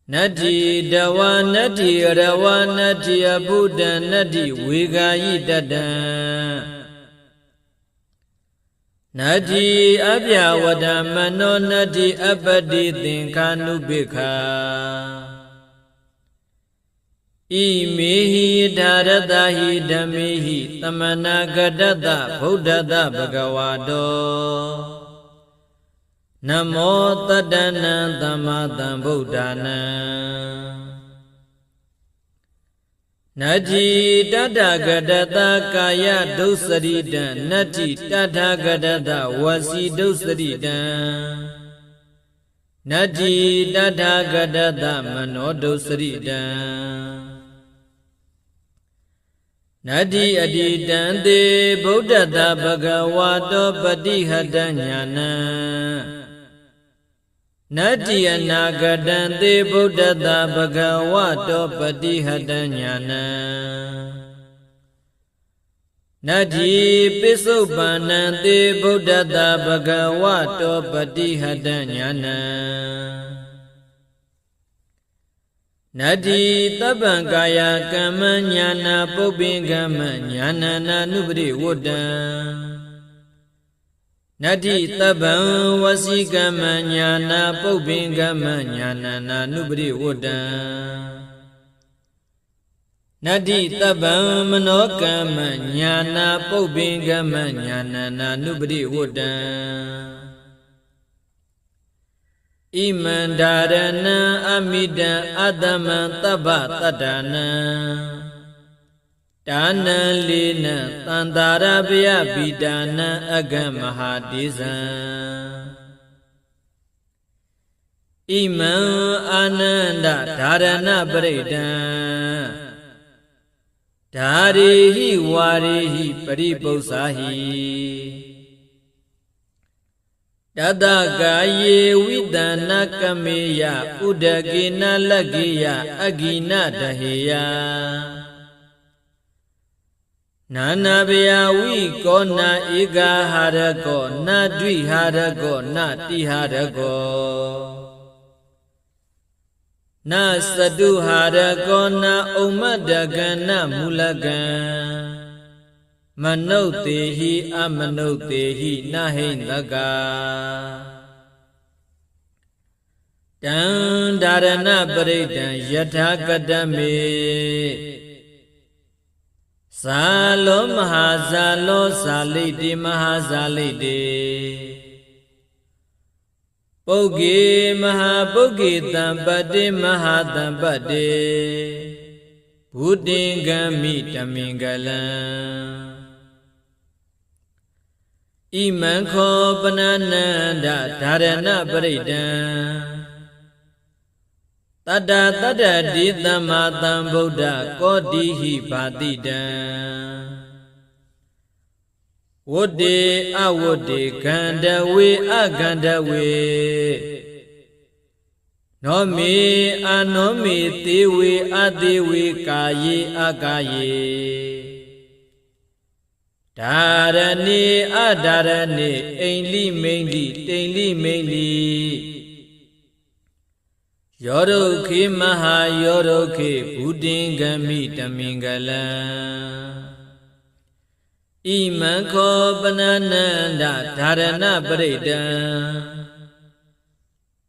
Nadi Dawa Nadi Rawa Nadi Abuddha Nadi Vigayidada Nadi Abhyavada Mano Nadi Abadi Thinkhanubhikha Imehi Dharadahi Damihi Tamanagadata Buddhata Bhagavato Namo Tadana Tammasambuddhana Nadi Tadhagadata Kaya Dosarita Nadi Tadhagadata Wasi Dosarita Nadi Tadhagadata Mano Dosarita Nadi Adidante Buddhata Bhagavato Padihadanyana Nadi Anagadante Buddhata Bhagavato Padihadanyana Nadi Pisopanante Buddhata Bhagavato Padihadanyana Nadi Tabankaya Kama Nyana Pobingama Nyana Nanubri Wudan Nadi Tabang Wasikama Nyana Pobingama Nyana Nanubri Wudan Nadi Tabang Manokama Nyana Pobingama Nyana Nanubri Wudan Imandarana Amida Adama Taba Tadana Dana Lina Tandarabhya Bidana Agamahadiza Iman Ananda Dharana Breda Dharihi Warihi Paribhosahi Tadagaye Vidana Kameya Udagina Lagiya Agina Dahiya Nanabhya Vikona Iga Harago Na Dviharago Na Tiharago na satu hara kona umadagana mulagan manautehi amanautehi nahindaga dan darana paridan yathakadame salo mahasalo salite mahasalite Bogge mahabogge tampade mahatampade Buddhingami tamingalam Iman kho panananda dharana paridan Tada tada di tamatam buddha kodihi bhatidan Wode awode gandawe agandawe Nomi anomi tewe adewe kaye agaye Dharani adarani ainli mainli tainli mainli Yorokhe maha yorokhe buddhingami tamingalam Iman kho panananda dharana paridan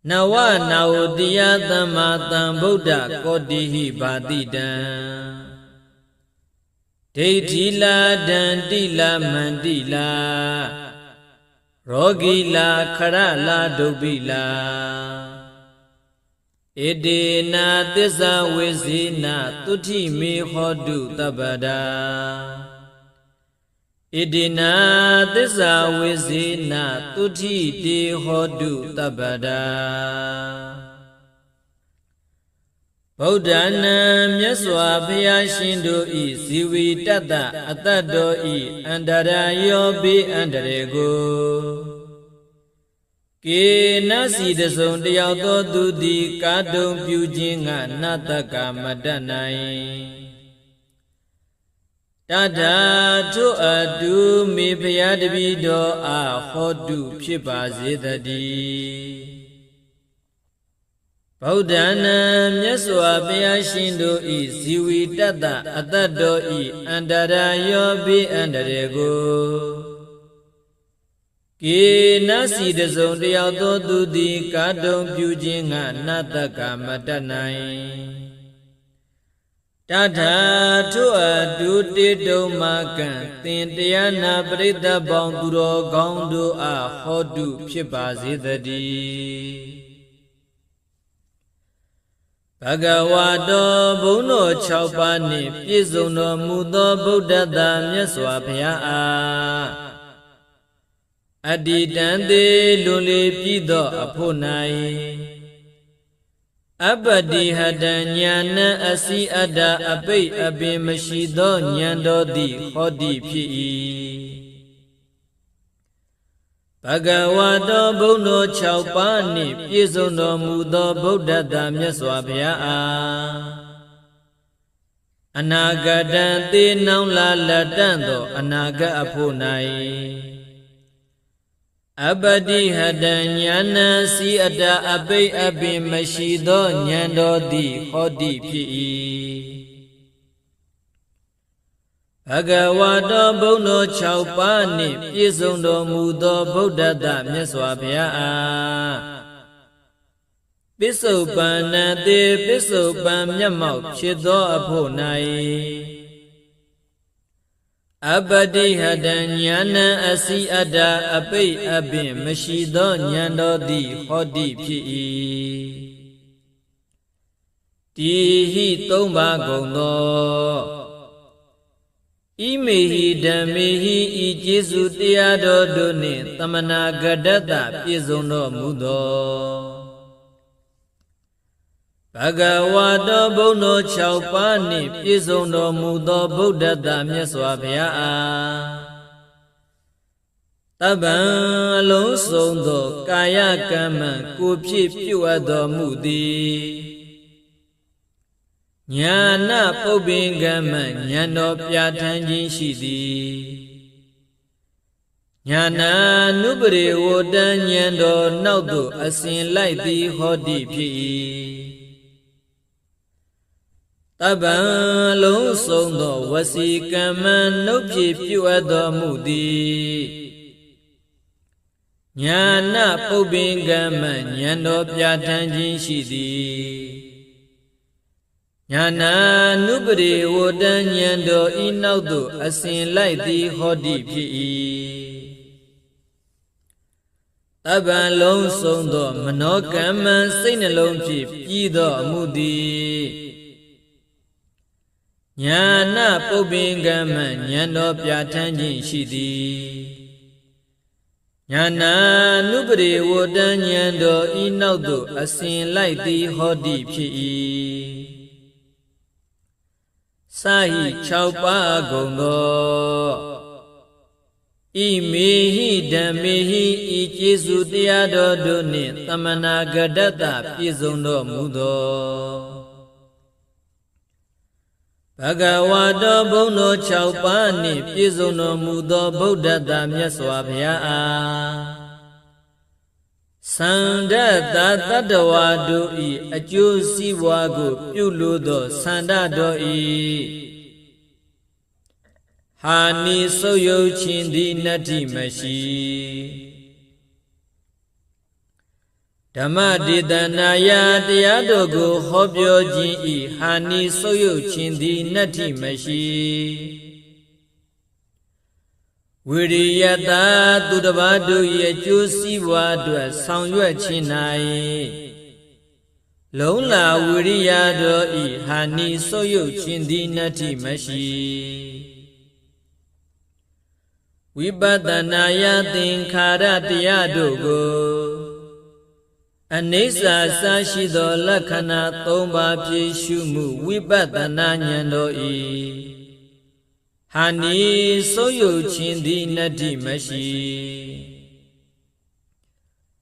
Nawa naudhiya tamatam buddha kodihi bhatidan Deiṭhila dandila mandila Rogila kharala dubila Edena tissa wisina tuthi me hodu tabada Idina tissa wisina tuthi te hodu tabada Buddhana myaswa bhayashin do I sivi tata atado I andara yobi andarego Ke nasi dasong tayaw to tudi kadong pyu chin nga nataka madanai Tata to adu me bhayadabido a hodu phipazedadi Buddhana myaswa bhayashin do I sivi tata atado I andara yobi andarego Ke nasi dasong tayaw to tudi kadong pyu chin nga nataka madanai Tata to adu te do makan tin tayana parita bong turo gong do a hodu phipazedadi Bhagavato Bhuno 6 ပါးနှင့်ပြည့်စုံတော်မူသောဗုဒ္ဓသာမြတ်စွာဘုရားအားအတ္တိတံသေးလွန်လေပြည့်သောအဖို့၌အပ္ပတိဟတံဉာဏ်အစီအတ္တအပိတ်အပင်မရှိသောဉာဏ်တော်သည်ဟောတိဖြစ်၏ဘဂဝါတောဘုန်းတော်6 ပါးနှင့်ပြည့်စုံတော်မူသောဗုဒ္ဓသာမြတ်စွာဘုရားအားအနာဂတံသေနောင်လာလက်တန့်သောအနာဂတ်အဖို့၌အပ္ပတိဟတံဉာဏ်စီအတ္တအပိတ်အပင်မရှိသောဉာဏ်တော်သည်ဟောတိဖြစ်၏ဘဂဝါတောဘုန်းတော်6 ပါးနှင့်ပြည့်စုံတော်မူသောဗုဒ္ဓသာမြတ်စွာဘုရားအားပစ္စုပန်နတေပစ္စုပန်မျက်မှောက်ဖြစ်သောအဖို့၌အပ္ပတိဟတံဉာဏ်အစီအတ္တအပိတ်အပင်မရှိသောဉာဏ်တော်သည်ဟောတိဖြစ်၏တိဟိ3 ပါးကုန်သောဣမေဟိဓမ္မေဟိဤကျေးဇူးတရားတော်တို့နှင့်သမနာဂတ္တပြည့်စုံတော်မူသောဘဂဝါတောဘုန်းတော်6 ပါးနှင့်ပြည့်စုံတော်မူသောဗုဒ္ဓသာမြတ်စွာဘုရားအားတပ္ပံအလုံးစုံသောကာယကမ္မကိုဖြစ်ပြုအပ်တော်မူသည်ညာဏပုပ္ပင်ကမ္မဉာဏ်တော်ပြဋ္ဌာန်းခြင်းရှိသည်ညာဏနုပရိဝတ္တဉာဏ်တော်နောက်သို့အစဉ်လိုက်သည်ဟောတိဖြစ်၏ တပံလုံးစုံသောဝစီကမ္မနှုတ်ဖြင့်ပြုအပ်တော်မူသည်ညာနာပုပ္ပင်ကမ္မဉာဏ်တော်ပြဋ္ဌာန်းခြင်းရှိသည်ညာနာနုပရိဝတ္တဉာဏ်တော်ဤနောက်သို့အစဉ်လိုက်သည်ဟောတိဖြစ်၏တပံလုံးစုံသောမနောကမ္မစိတ်နှလုံးဖြင့်ပြီးသောအမှုသည်ညာနာပုပ္ပင်ကမ္မဉာဏ်တော်ပြဋ္ဌာန်းခြင်းရှိသည်ညာနာနုပရိဝတ္တဉာဏ်တော်ဤနောက်သို့အစဉ်လိုက်သည်ဟောတိဖြစ်၏စာဟိ6ပါးကုန်သောဣမေဟိဓမ္မေဟိဤကျေးဇူးတရားတော်တို့နှင့်သမနာဂတတပြည့်စုံတော်မူသောဘဂဝါတော်ဘုန်းတော်6ပါးနှင့်ပြည့်စုံတော်မူသောဗုဒ္ဓတမြတ်စွာဘုရားအားသန္ဓတတတ္တဝါတို့၏အကျိုးစီးပွားကိုပြုလိုသောသန္ဓတော်၏ဟာနိဆုတ်ယုတ်ခြင်းသည်နတ္ထိမရှိဓမ္မဒေသနာယတရားတို့ကိုဟောပြောခြင်းဤဟာနိဆုတ်ယုတ်ခြင်းသည်နတ္ထိမရှိဝိရိယတာသူတစ်ပါးတို့၏အကျိုးစီးပွားအတွက်ဆောင်ရွက်ခြင်း၌လုံလာဝိရိယတော်ဤဟာနိဆုတ်ယုတ်ခြင်းသည်နတ္ထိမရှိဝိပဿနာယသင်္ခါရတရားတို့ကိုအနိစ္စစရှိသောလက္ခဏာ၃ပါးဖြင့်ရှုမှုဝိပဿနာဉာဏ်တော်ဤဟာနိဆုတ်ယုတ်ခြင်းသည်နတ္ထိမရှိ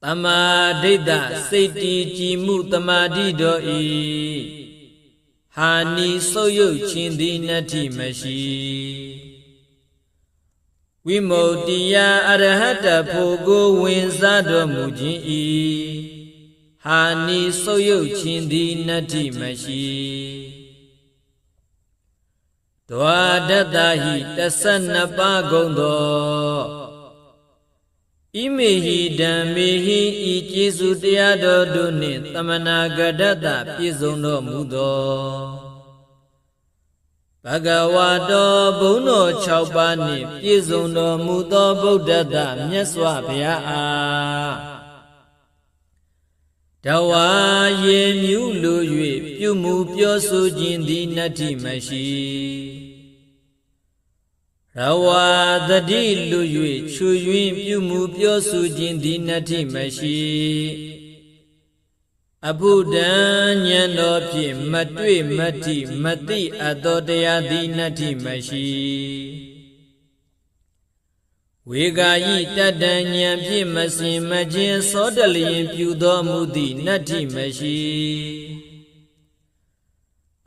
တမာဒိဋ္ဌစိတ်တည်ကြည်မှုတမာတိတော်ဤဟာနိဆုတ်ယုတ်ခြင်းသည်နတ္ထိမရှိဝိမု ക്തി ယအရဟတဖို့ကိုဝင်စားတော်မူခြင်းဤဟာနိဆုတ်ယုတ်ခြင်းသည်နတ္ထိမရှိဒွါဒတ္တဟိ12ပါးကုန်သောဣမေဟိဓမ္မေဟိဤကျေးဇူးတရားတော်တို့နှင့်သမနာဂတတပြည့်စုံတော်မူသောဘဂဝါတော်ဘုန်းတော်6ပါးနှင့်ပြည့်စုံတော်မူသောဗုဒ္ဓတမြတ်စွာဘုရားအားတဝါရေမြူးလို၍ပြုမှုပြောဆိုခြင်းသည်နတ္ထိမရှိရဝါတတိလို၍ချွယွင်းပြုမှုပြောဆိုခြင်းသည်နတ္ထိမရှိအဘုဒ္ဓံဉာဏ်တော်ဖြင့်မတွေ့မထိမသိအပ်သောတရားသည်နတ္ထိမရှိဝေဂာယိတတ္တဉာဏ်ဖြင့်မစင်မခြင်းစောတလျင်ပြုတော်မူသည့်နတ္ထိမရှိ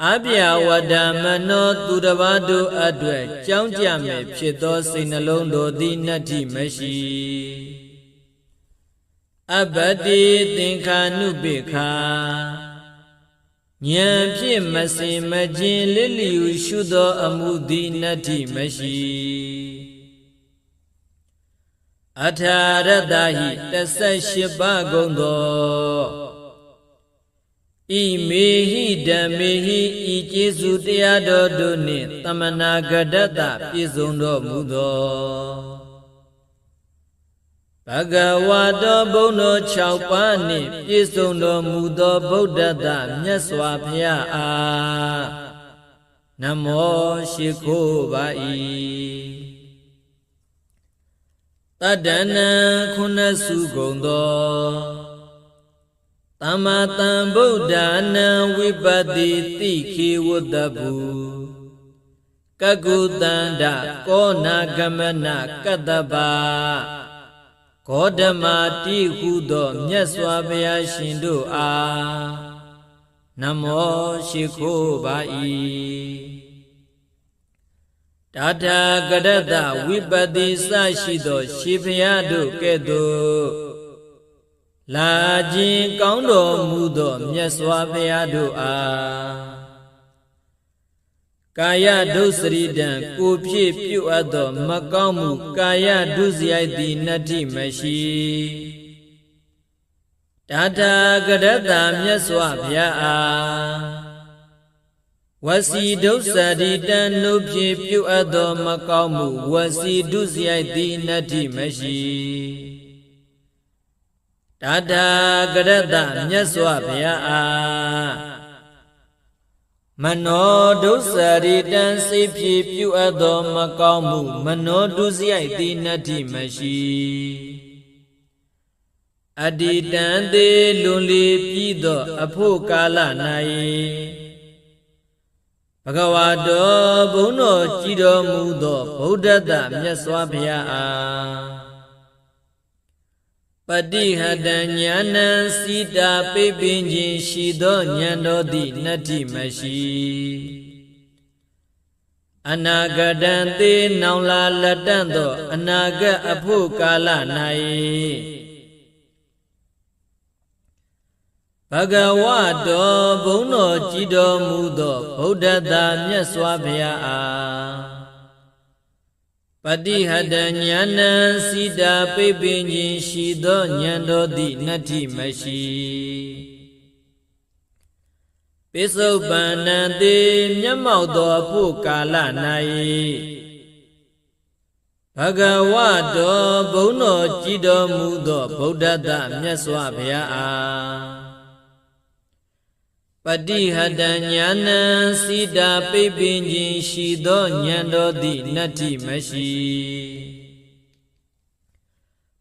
အပြဝဒမနောသူတစ်ပါးတို့အတွက်ကြောင်းကြမဲ့ဖြစ်သောစိတ်နှလုံးတော်သည်နတ္ထိမရှိအဘတိသင်္ခာနုပိခာဉာဏ်ဖြင့်မစင်မခြင်းလစ်လျူရှုသောအမှုသည်နတ္ထိမရှိအထာရတဟိ18ပါးကုန်သောဣမေဟိဓမ္မေဟိဤကျေးဇူးတရားတော်တို့နှင့်သမနာဂတတပြည့်စုံတော်မူသောဘဂဝါတော်ဘုန်းတော်6ပါးနှင့်ပြည့်စုံတော်မူသောဗုဒ္ဓတမြတ်စွာဘုရားအားနမောရှိခိုးပါ၏တတ္တနံခုနစုကုန်သောသမ္မာသမ္ဗုဒ္ဓနာဝိပတိတိခေဝတ္တဘူကကုတန္တကောနာဂမနကတ္တဗဂေါတမတိဟုသောမြတ်စွာဘုရားရှင်တို့အားနမောရှိခိုးပါ၏တထာဂရတဝိပတိစရှိသောရှင်ဘုရားတို့ကဲ့သို့လာခြင်းကောင်းတော်မူသောမြတ်စွာဘုရားတို့အား ကာယဒုစရိတံကိုဖြစ်ပြုအပ်သောမကောင်းမှုကာယဒုစရိုက်သည်နတ္ထိမရှိတထာဂရတမြတ်စွာဘုရားအားဝစီဒုစရိတံနုဖြစ်ပြုအပ်သောမကောင်းမှုဝစီဒုစရိုက်သည်နတ္ထိမရှိတထာဂရတမြတ်စွာဘုရားအားမနောဒုစရိတံစိတ်ဖြစ်ပြုအပ်သောမကောင်းမှုမနောဒုစရိုက်သည်နတ္ထိမရှိအတ္တိတံသေးလွန်လေပြီးသောအဖို့ကာလ၌ဘဂဝါတော်ဘုန်းတော်ကြည်တော်မူသောဗုဒ္ဓတမြတ်စွာဘုရားအားပတိဟတဉာဏံစီတာပိပင်ခြင်းရှိသောဉာဏ်တော်သည်နတ္ထိမရှိအနာဂတံသေးနောင်လာလက်တန့်သောအနာဂတ်အဖို့ကာလ၌ဘဂဝါတော်ဘုန်းတော်ကြည်တော်မူသောဗုဒ္ဓသာမြတ်စွာဘုရားအားပတိဟတဉာဏံစီတာပိပင်ခြင်းရှိသောဉာဏ်တော်သည်နတ္ထိမရှိပိစုပန္နံတေမျက်မှောက်သောအဖို့ကာလ၌ဘဂဝါတော်ဘုန်းတော်ကြည်တော်မူသောဗုဒ္ဓသာမြတ်စွာဘုရားအားပတိဟတဉာဏံစီတာပိပင်ခြင်းရှိသောဉာဏ်တော်သည်နတ္ထိမရှိ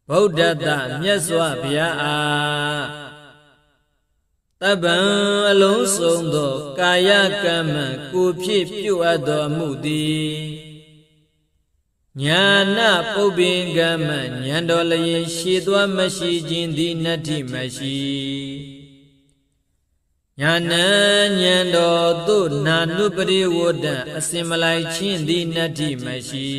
ဗုဒ္ဓတမြတ်စွာဘုရားအားတပ္ပံအလုံးစုံသောကာယကမ္မကိုဖြစ်ပြုအပ်တော်မူသည်ညာနာပုပ္ပင်ကမ္မဉာဏ်တော်လျင်ရှိသွားမရှိခြင်းသည်နတ္ထိမရှိညာဏဉာဏ်တော်သို့နာနုပရိဝဒံအစင်မလိုက်ခြင်းသည်နတ္ထိမရှိ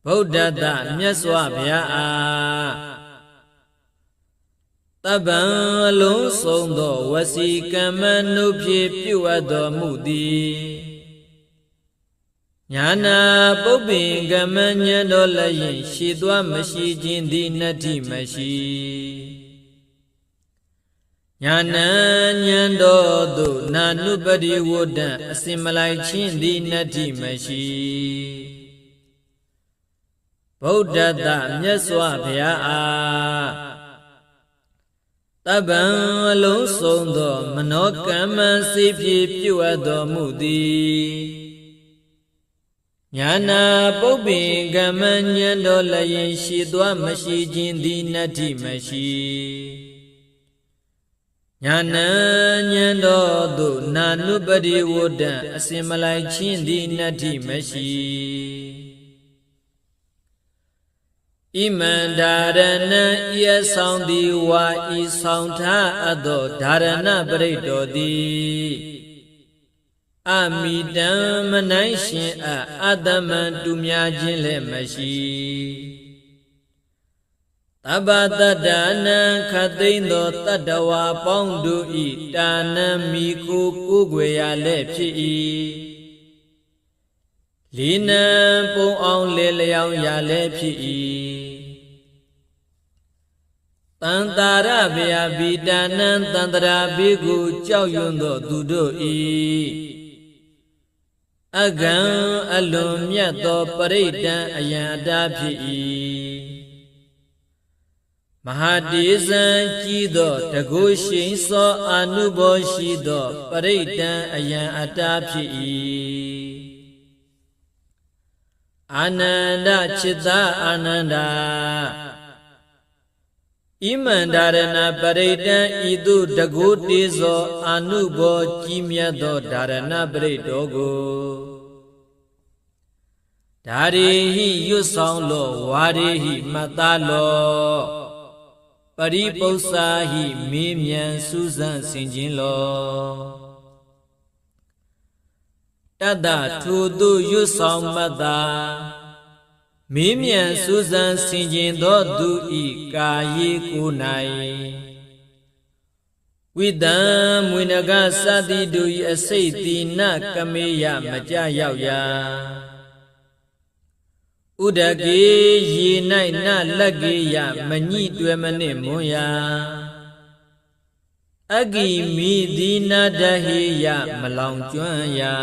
ဗုဒ္ဓတမြတ်စွာဘုရားအားတပ္ပံအလုံးစုံသောဝစီကမ္မနုဖြစ်ပြုအပ်တော်မူသည်ညာနာပုပ္ပင်ကမ္မဉာဏ်တော်လျင်ရှိသွားမရှိခြင်းသည်နတ္ထိမရှိညာဏဉာဏ်တော်သို့နာနုပရိဝဒံအစင်မလိုက်ခြင်းသည်နတ္ထိမရှိဗုဒ္ဓတမြတ်စွာဘုရားအားတပ္ပံအလုံးစုံသောမနောကမ္မစိဖြစ်ပြုအပ်တော်မူသည်ညာနာပုပ္ပင်ကမ္မဉာဏ်တော်လျင်ရှိသွားမရှိခြင်းသည်နတ္ထိမရှိညာဏဉာဏ်တော်သို့နာနုပရိဝဒံအစင်မလိုက်ခြင်းသည်နတ္ထိမရှိဣမန္ဒါရဏံဤအဆောင်သည်ဝါဤဆောင်ထားအပ်သောဓာရဏပရိတ္တောသည်အမိတံမနိုင်ရှင်အတ္တမံတူများခြင်းလည်းမရှိတပ္ပတတ္တနံခသိမ့်သောတတ္တဝါပေါင်းတို့ဤတာနံမိကိုကိုးကွယ်ရလည်းဖြစ်၏လီနံပုံအောင်လေလျောင်းရလည်းဖြစ်၏တန်တာရဗျာဘိတာနံတန္တရာဘေကိုကြောက်ရွံ့သောသူတို့ဤအကံအလွန်မြတ်သောပရိဒံအယံအတားဖြစ်၏မဟာတေဇံကြီးသောတကုရှိန်သောအာနုဘောရှိသောပရိဒံအယံအတားဖြစ်၏အာနန္ဒจิตာအာနန္ဒာဣမန္ဒရဏပရိဒံဤသို့တကုတေဇောအာနုဘောကြီးမြတ်သောဓာရဏပရိတောကိုဓာရေဟိရွတ်ဆောင်လောဝါရေဟိမတ္တလောပရိပု္ပ္ပာဟိမေးမြန်းစူးစမ်းဆင်ခြင်လောတတ္တထိုသို့ရွတ်ဆောင်မတ္တာမေးမြန်းစူးစမ်းဆင်ခြင်သောသူဤကာယေကို၌ဩ ဝိတံမွေနဂစတိတို့၏အစိတ်တိနကမေယမကြရောက်ရာဥဒကေရေ၌နလက်ကေယမညိတွယ်မနှင့်မွန်ရာအဂိမိဒီနာဒဟေယမလောင်ကျွမ်းရာ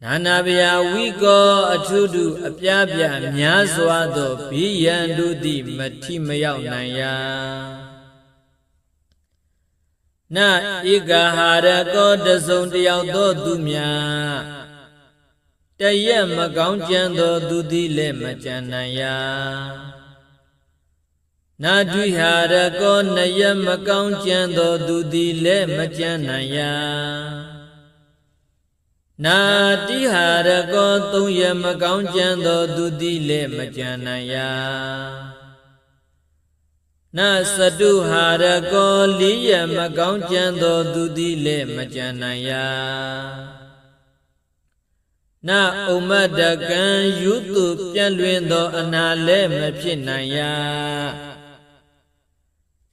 နာနာဗျာဝိကောအထုတုအပြားပြများစွာသောဘိယံတို့သည်မထိမရောက်နိုင်ရာနဧကဟာရကောတစုံတယောက်သောသူများတရက်မကောင်းကြံသောသူသည်လည်းမကြံနိုင်ရာနာဒွိဟာရကောနှစ်ရက်မကောင်းကြံသောသူသည်လည်းမကြံနိုင်ရာနာတိဟာရကောသုံးရက်မကောင်းကြံသောသူသည်လည်းမကြံနိုင်ရာနသတုဟာရကောလေးရက်မကောင်းကြံသောသူသည်လည်းမကြံနိုင်ရာနဥမတကံယုတုပြန့်လွင်သောအနာလည်းမဖြစ်နိုင်ရာ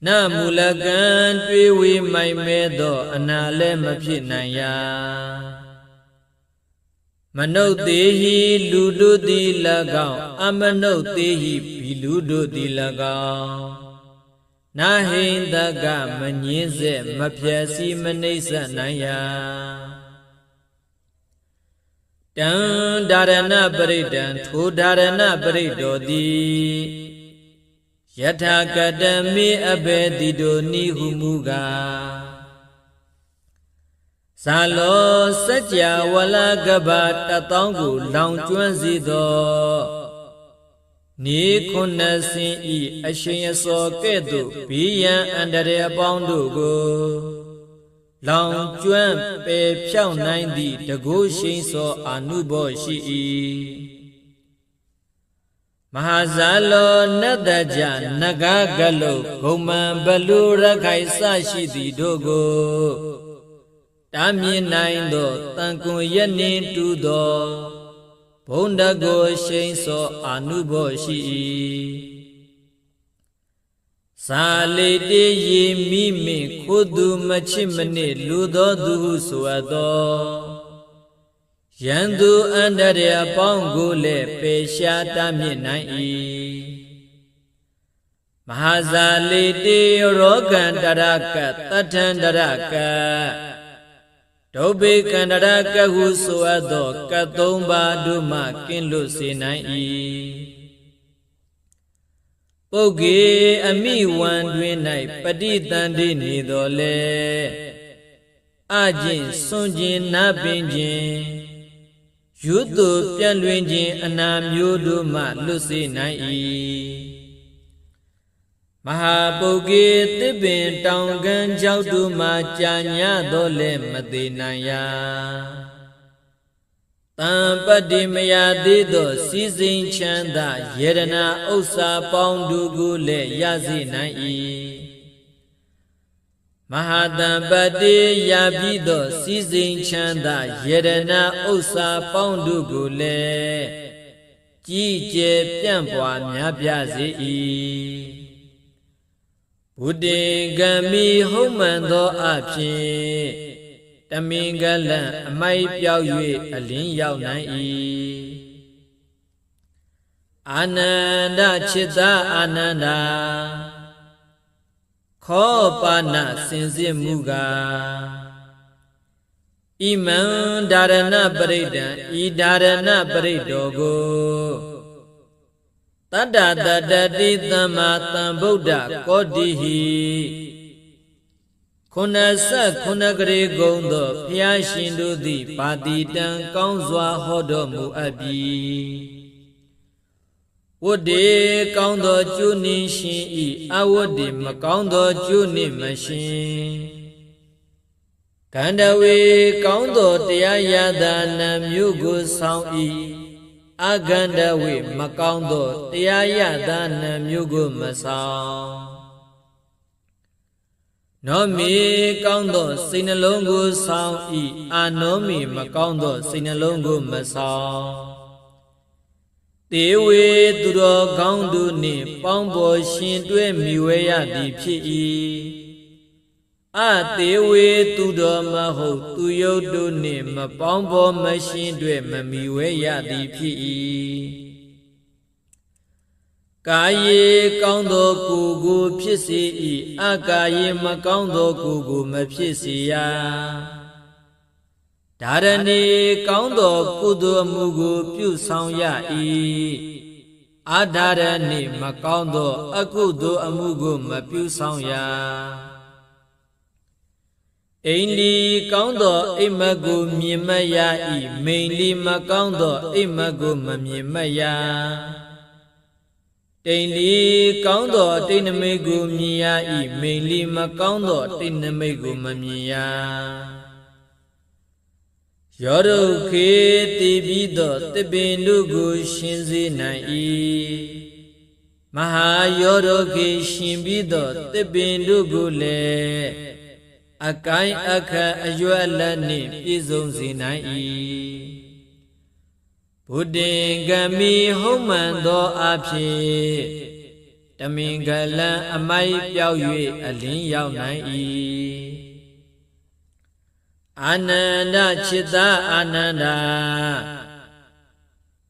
နမူလကံတွေးဝေမိုင်မဲသောအနာလည်းမဖြစ်နိုင်ရာမနုဿေဟိလူတို့သည်၎င်းအမနုဿေဟိဘီလူတို့သည်၎င်းနာဟိန္တကမငင်းစေမဖြည့်စီမနှိမ့်ဆက်နိုင်ရာတံဒါရဏပရိဒံထိုဒါရဏပရိဒောတိယထာကတမေအဘေတိတို့နိဟုမူကားဇာလောစัจ java ဝလကဘာတသောင်းကိုလောင်ကျွမ်းစေသောနေခုနှစ်စင်ဤအရှင်အစောကဲ့သို့ဘိယံအန္တရာယ်အပေါင်းတို့ကိုလောင်ကျွမ်းပယ်ဖြောက်နိုင်သည့်တကုရှိန်စောအာနုဘောရှိ၏မဟာဇာလောနတ္တကြနဂကလုဂုံမံဘလူရခိုင်စရှိသည်တို့ကိုတာမြင်နိုင်သောတန်ကွန်ရနှင်းတူသောဘုံတကိုရှိန်စောအာနုဘောရှိ၏ဇာလေတေယေမိမိခိုသူမချစ်မနစ်လူသောသူဟုဆိုအပ်သောယံသူအန္တရာယ်အပေါင်းကိုလည်းပေရှားတားမြစ်နိုင်၏မဟာဇာလေတေရောဂန္တရကတထန္တရကဒုဗ္ဗေကန္တရကဟုဆိုအပ်သောကသုံးပါးတို့မှကင်းလွတ်စေနိုင်၏ပုဂ္ဂေအမိဝံတွင်၌ပฏิတန္တိနေတော်လေအကျင့်စွန့်ခြင်းနာပင်ခြင်းယုတုပြန့်လွင်ခြင်းအနာမျိုးတို့မှလွတ်စေနိုင်၏မဟာပုဂ္ဂေသစ်ပင်တောင်ကမ်းကျောက်တို့မှကြာညတော်လဲမသေးနိုင်ရာတံပတ္တိမယသေးသောစီစဉ်ချမ်းသာယေရနာဥစ္စာပေါင်းတို့ကိုလည်းရစေနိုင်၏မဟာတံပတ္တိရပြီးသောစီစဉ်ချမ်းသာယေရနာဥစ္စာပေါင်းတို့ကိုလည်းကြီးကျယ်ပြန့်ပွားများပြားစေ၏ဘုဒ္ဓေဂမိဟုတ်မှန်သောအဖြစ်တမင်္ဂလံအမိုက်ပြောက်၍အလင်းရောက်နိုင်၏အာနန္ဒจิตာအာနန္ဒာခောပါဏစင်စစ်မှုကားဣမံဒါရဏပရိဒံဤဒါရဏပရိဒောကိုတတ္တတတ္တိသမ္မာသမ္ဗုဒ္ဓကောတိဟိခုနဂရေဂုံသောဘုရားရှင်တို့သည်ပါတိတံကောင်းစွာဟောတော်မူအပ်ပြီဝတ္တေကောင်းသောကျိုးနှင့်ရှင်ဤအဝတ္တေမကောင်းသောကျိုးနှင့်မရှင်ကန္တဝေကောင်းသောတရားရတာနာမျိုးကိုဆောင်ဤအကန္တဝေမကောင်းသောတရားရတာနာမျိုးကိုမဆောင်နောမေကောင်းသောစိတ်နှလုံးကိုဆောင်ဤအာနောမေမကောင်းသောစိတ်နှလုံးကိုမဆောင် တေဝေသူတော်ကောင်းတို့နှင့်ပေါင်းဖော်ရှင်တွဲမိဝဲရသည်ဖြစ်၏အတေဝေသူတော်မဟုတ်သူယုတ်တို့နှင့်မပေါင်းဖော်မရှင်တွဲမမိဝဲရသည်ဖြစ်၏ကာယေကောင်းသောကိုယ်ကိုဖြစ်စေ၏အကာယေမကောင်းသောကိုယ်ကိုမဖြစ်စေရဒါရဏီကောင်းသောကုသိုလ်အမှုကိုပြုဆောင်ရ၏အာဒါရဏီမကောင်းသောအကုသိုလ်အမှုကိုမပြုဆောင်ရအိန္ဒိကောင်းသောအိမ်မက်ကိုမြင်မရ၏မိန်လီမကောင်းသောအိမ်မက်ကိုမမြင်မရတိန်လီကောင်းသောတိန်နမိတ်ကိုမြင်ရ၏မိန်လီမကောင်းသောတိန်နမိတ်ကိုမမြင်ရယောဒုခေတိပြီးသောတပင်တို့ကိုရှင်စေနိုင်၏မဟာယောဒုခေရှင်ပြီးသောတပင်တို့ကိုလည်းအကိုင်းအခက်အရွယ်လက်နှင့်ပြည့်စုံစေနိုင်၏ဘုဒ္ဓင်္ဂမိဟုတ်မှန်သောအဖြစ်တမင်္ဂလံအမိုက်ပြောက်၍အလင်းရောက်နိုင်၏အာနန္ဒจิตာအာနန္ဒာ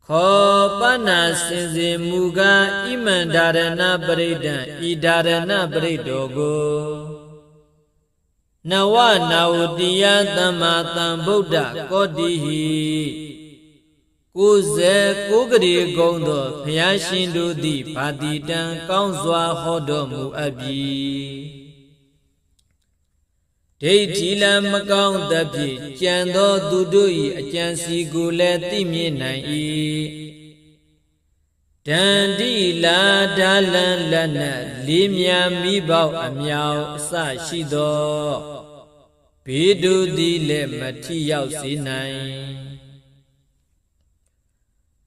ခောပနာစင်စေမူကားဣမန္ဒါရဏပရိဒံဤဒါရဏပရိတောကိုနဝနာဝတိယသမ္မာသမ္ဗုဒ္ဓကောတိဟိ96ဂရေကုံသောဘုရားရှင်တို့သည်ဗာတိတံကောင်းစွာဟောတော်မူအပ်ပြီဒိဋ္ဌိလံမကောင်းသဖြင့်ကြံသောသူတို့၏အကြံစီကိုလည်းသိမြင်နိုင်၏ဒန္တိလာဒါလံလက်နက်လေးမြာမိပေါက်အမြောက်အစရှိသောဘေးတို့သည်လည်းမထိရောက်စေနိုင်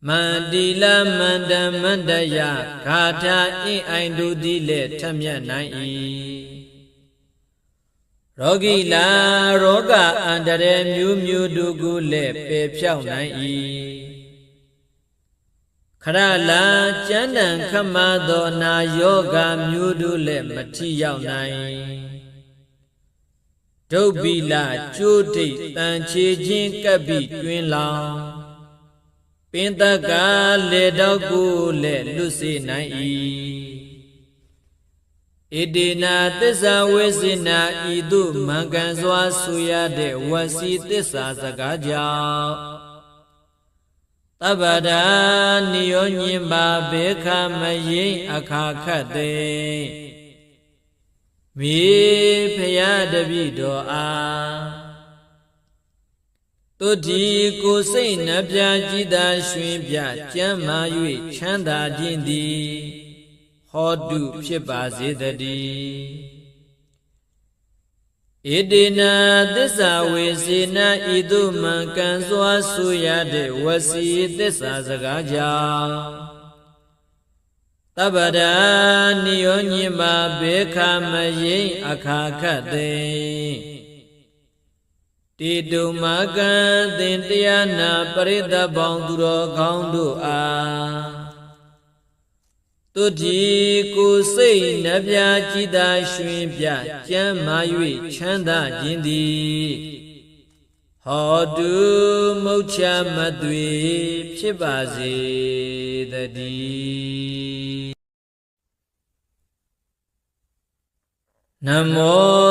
မန္တိလမန္တမန္တယဂါထာအင်းအိုင်တို့သည်လည်းထမြတ်နိုင်၏ရောဂီလာရောဂအန္တရာယ်မျိုးမျိုးတို့ကိုလည်းပယ်ဖြောက်နိုင်၏ခရလာကျမ်းတန်ခမသောနာယောဂမျိုးတို့လည်းမထိရောက်နိုင်ဒုဗ္ဗိလကျိုးဒိတ်တန်ချေခြင်းကပ်ပြီးတွင်လောင်ပင်တကလေတော့ကိုလည်းလွတ်စေနိုင်၏ဣတိနာသစ္စာဝေစိနာဤသို့မှန်ကန်စွာဆိုရတဲ့ဝစီသစ္စာစကားကြောင့်သဗ္ဗဒါနိယောညင်ပါဘေခမယိအခါခတ်သိမိဖရာတပိတော်အားတုတ္တိကိုစိတ်နှပြကြည်သာရွှင်ပြကျမ်းမာ၍ချမ်းသာခြင်းသည်ဟောတုဖြစ်ပါစေတည်းဣတိနာသစ္စာဝေစေနာဤသို့မှန်ကန်စွာဆိုရတဲ့ဝစီသစ္စာစကားကြောင့်သဗ္ဗဒါနိယောညင်ပါဘေခမယိအခါခတ်သိတေတုမကံသင်တရားနာပရိသတ်ပေါင်းသူတော်ကောင်းတို့အားတုတ္တိကိုစိတ်နှပြကြည်သာရွှင်ပြကျမ်းမာ၍ချမ်းသာခြင်းသည်ဟောတုမုတ်ချမသွေဖြစ်ပါစေတည်းနမော